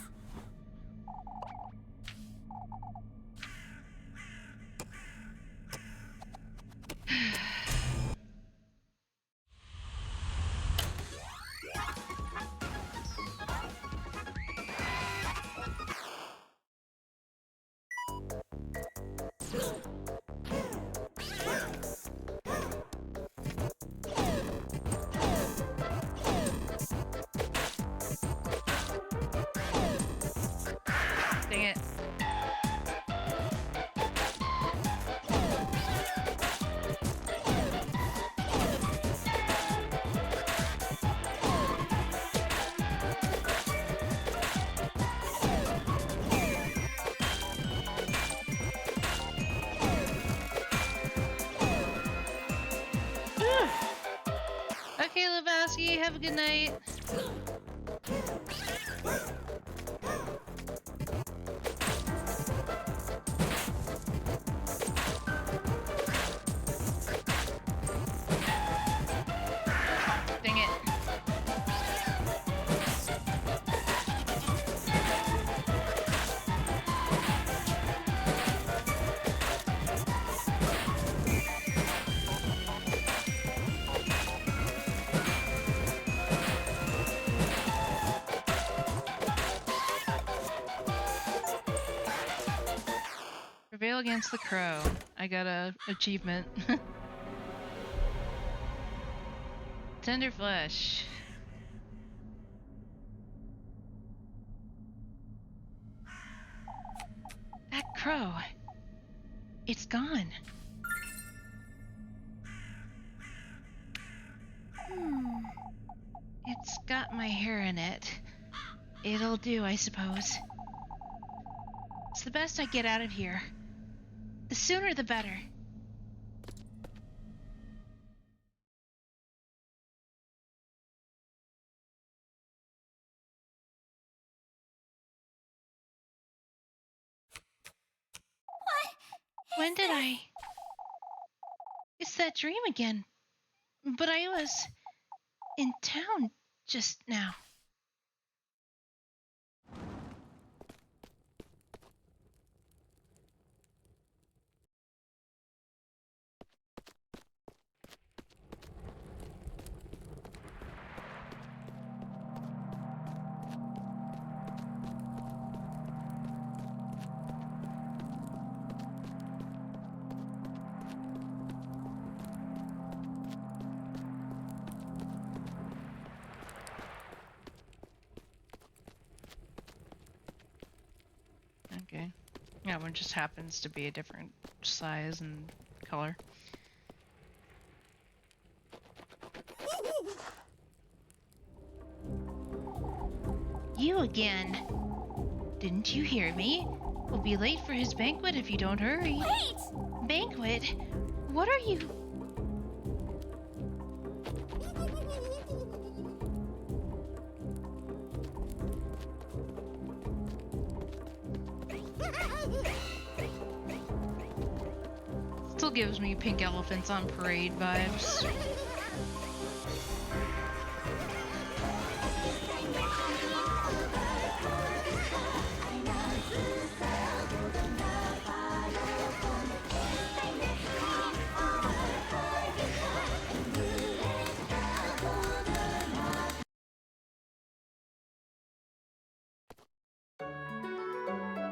Speaker 2: Dang it. Okay, Lebowski, have a good night. go against the crow. I got a achievement. Tender flesh. That crow. It's gone. It's got my hair in it. It'll do, I suppose. It's the best I get out of here. The sooner the better. When did I... It's that dream again. But I was in town just now. Okay. Yeah, one just happens to be a different size and color. You again. Didn't you hear me? We'll be late for his banquet if you don't hurry.
Speaker 1: Wait!
Speaker 2: Banquet? What are you... Still gives me Pink Elephants on Parade vibes.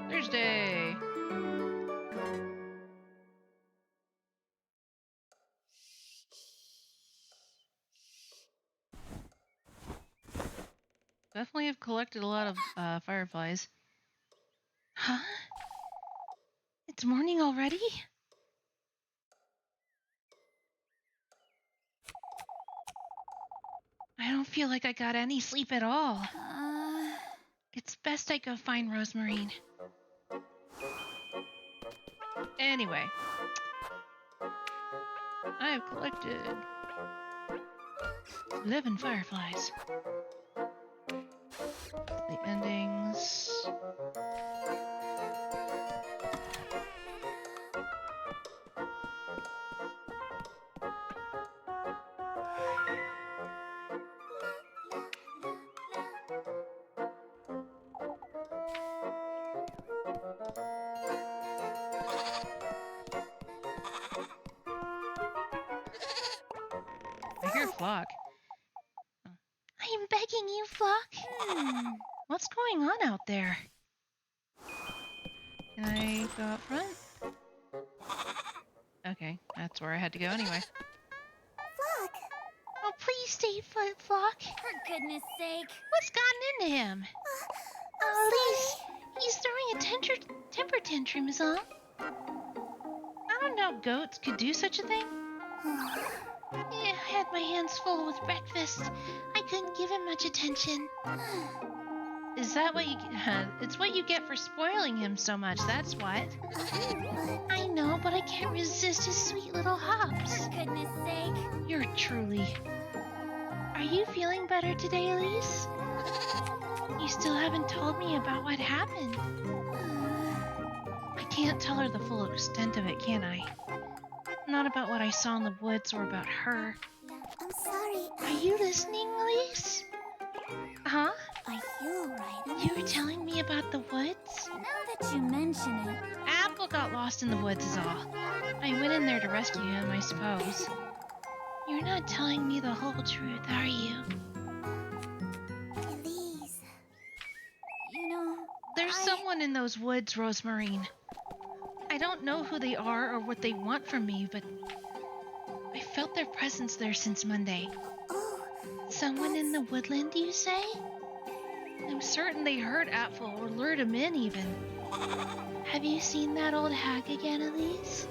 Speaker 2: Thursday. Definitely have collected a lot of fireflies. Huh? It's morning already? I don't feel like I got any sleep at all. It's best I go find Rosemarine. Anyway, I have collected 11 fireflies. The endings. I hear Flock.
Speaker 4: I'm begging you, Flock.
Speaker 2: What's going on out there? Can I go out front? Okay, that's where I had to go anyway.
Speaker 1: Flock!
Speaker 4: Oh, please stay put, Flock.
Speaker 1: For goodness sake.
Speaker 4: What's gotten into him? Elise, he's throwing a temper tantrum, is all.
Speaker 2: I don't know goats could do such a thing.
Speaker 4: Yeah, I had my hands full with breakfast. I couldn't give him much attention.
Speaker 2: Is that what you... it's what you get for spoiling him so much, that's what.
Speaker 4: I know, but I can't resist his sweet little hops.
Speaker 1: For goodness sake.
Speaker 2: You're truly...
Speaker 4: Are you feeling better today, Elise? You still haven't told me about what happened.
Speaker 2: I can't tell her the full extent of it, can I? Not about what I saw in the woods or about her.
Speaker 1: I'm sorry.
Speaker 4: Are you listening, Elise? Huh?
Speaker 1: I feel alright.
Speaker 4: You were telling me about the woods?
Speaker 1: Now that you mention it.
Speaker 2: Apple got lost in the woods is all. I went in there to rescue him, I suppose.
Speaker 4: You're not telling me the whole truth, are you?
Speaker 1: Elise. You know,
Speaker 2: There's someone in those woods, Rosemarine. I
Speaker 4: I don't know who they are or what they want from me, but I felt their presence there since Monday.
Speaker 1: Oh,
Speaker 4: Someone in the woodland, you say? I'm certain they heard Atful or lured him in, even. Have you seen that old hag again, Elise?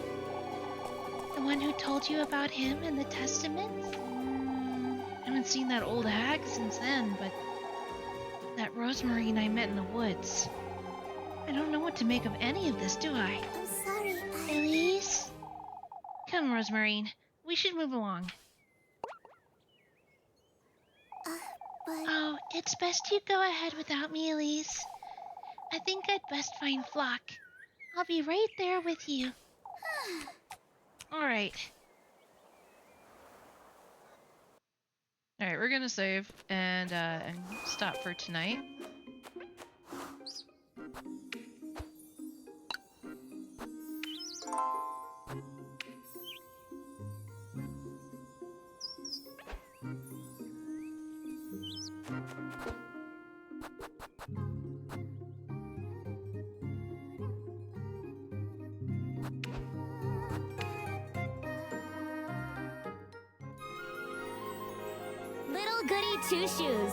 Speaker 4: The one who told you about him and the testaments?
Speaker 2: I haven't seen that old hag since then, but that Rosemarine I met in the woods. I don't know what to make of any of this, do I?
Speaker 1: I'm sorry.
Speaker 4: Elise?
Speaker 2: Come, Rosemarine. We should move along.
Speaker 1: But
Speaker 4: Oh, it's best you go ahead without me, Elise. I think I'd best find Flock. I'll be right there with you.
Speaker 2: Alright. Alright, we're gonna save and stop for tonight.
Speaker 1: little goody two shoes.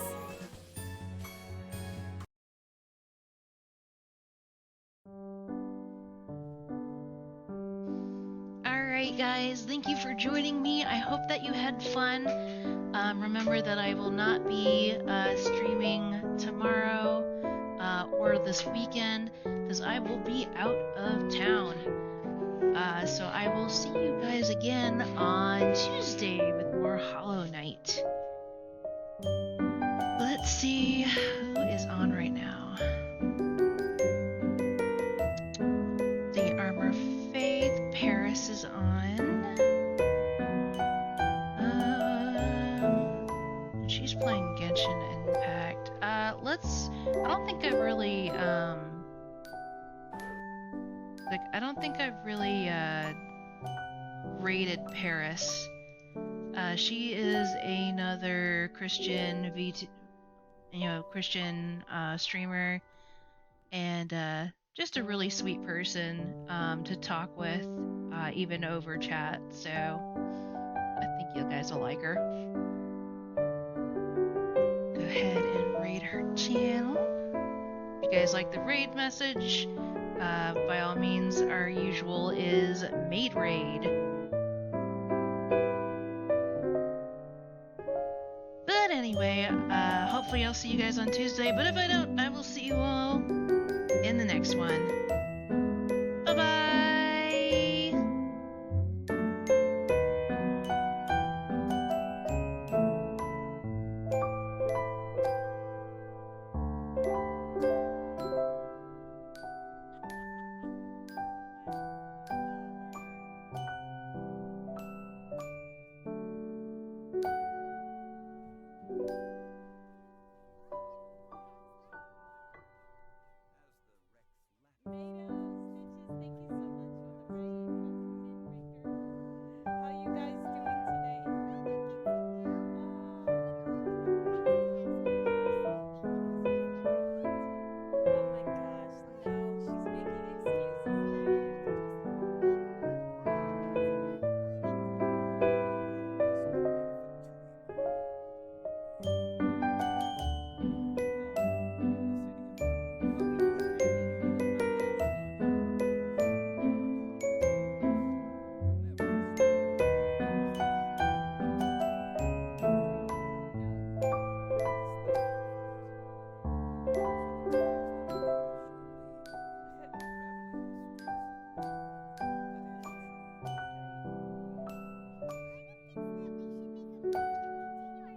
Speaker 2: Alright guys, thank you for joining me. I hope that you had fun. Remember that I will not be streaming tomorrow or this weekend because I will be out of town. So I will see you guys again on Tuesday with more Hollow Knight. Let's see who is on right now. The Armor of Faith, Paris is on. She's playing Genshin Impact. I don't think I've really, I don't think I've really, rated Paris. She is another Christian Christian streamer, and just a really sweet person to talk with, even over chat. So I think you guys will like her. Go ahead and raid her channel. If you guys like the raid message, by all means, our usual is maid raid. But anyway, hopefully I'll see you guys on Tuesday, but if I don't, I will see you all in the next one. Bye-bye!
Speaker 6: Tomatoes, Stitches, thank you so much for the raid. How you guys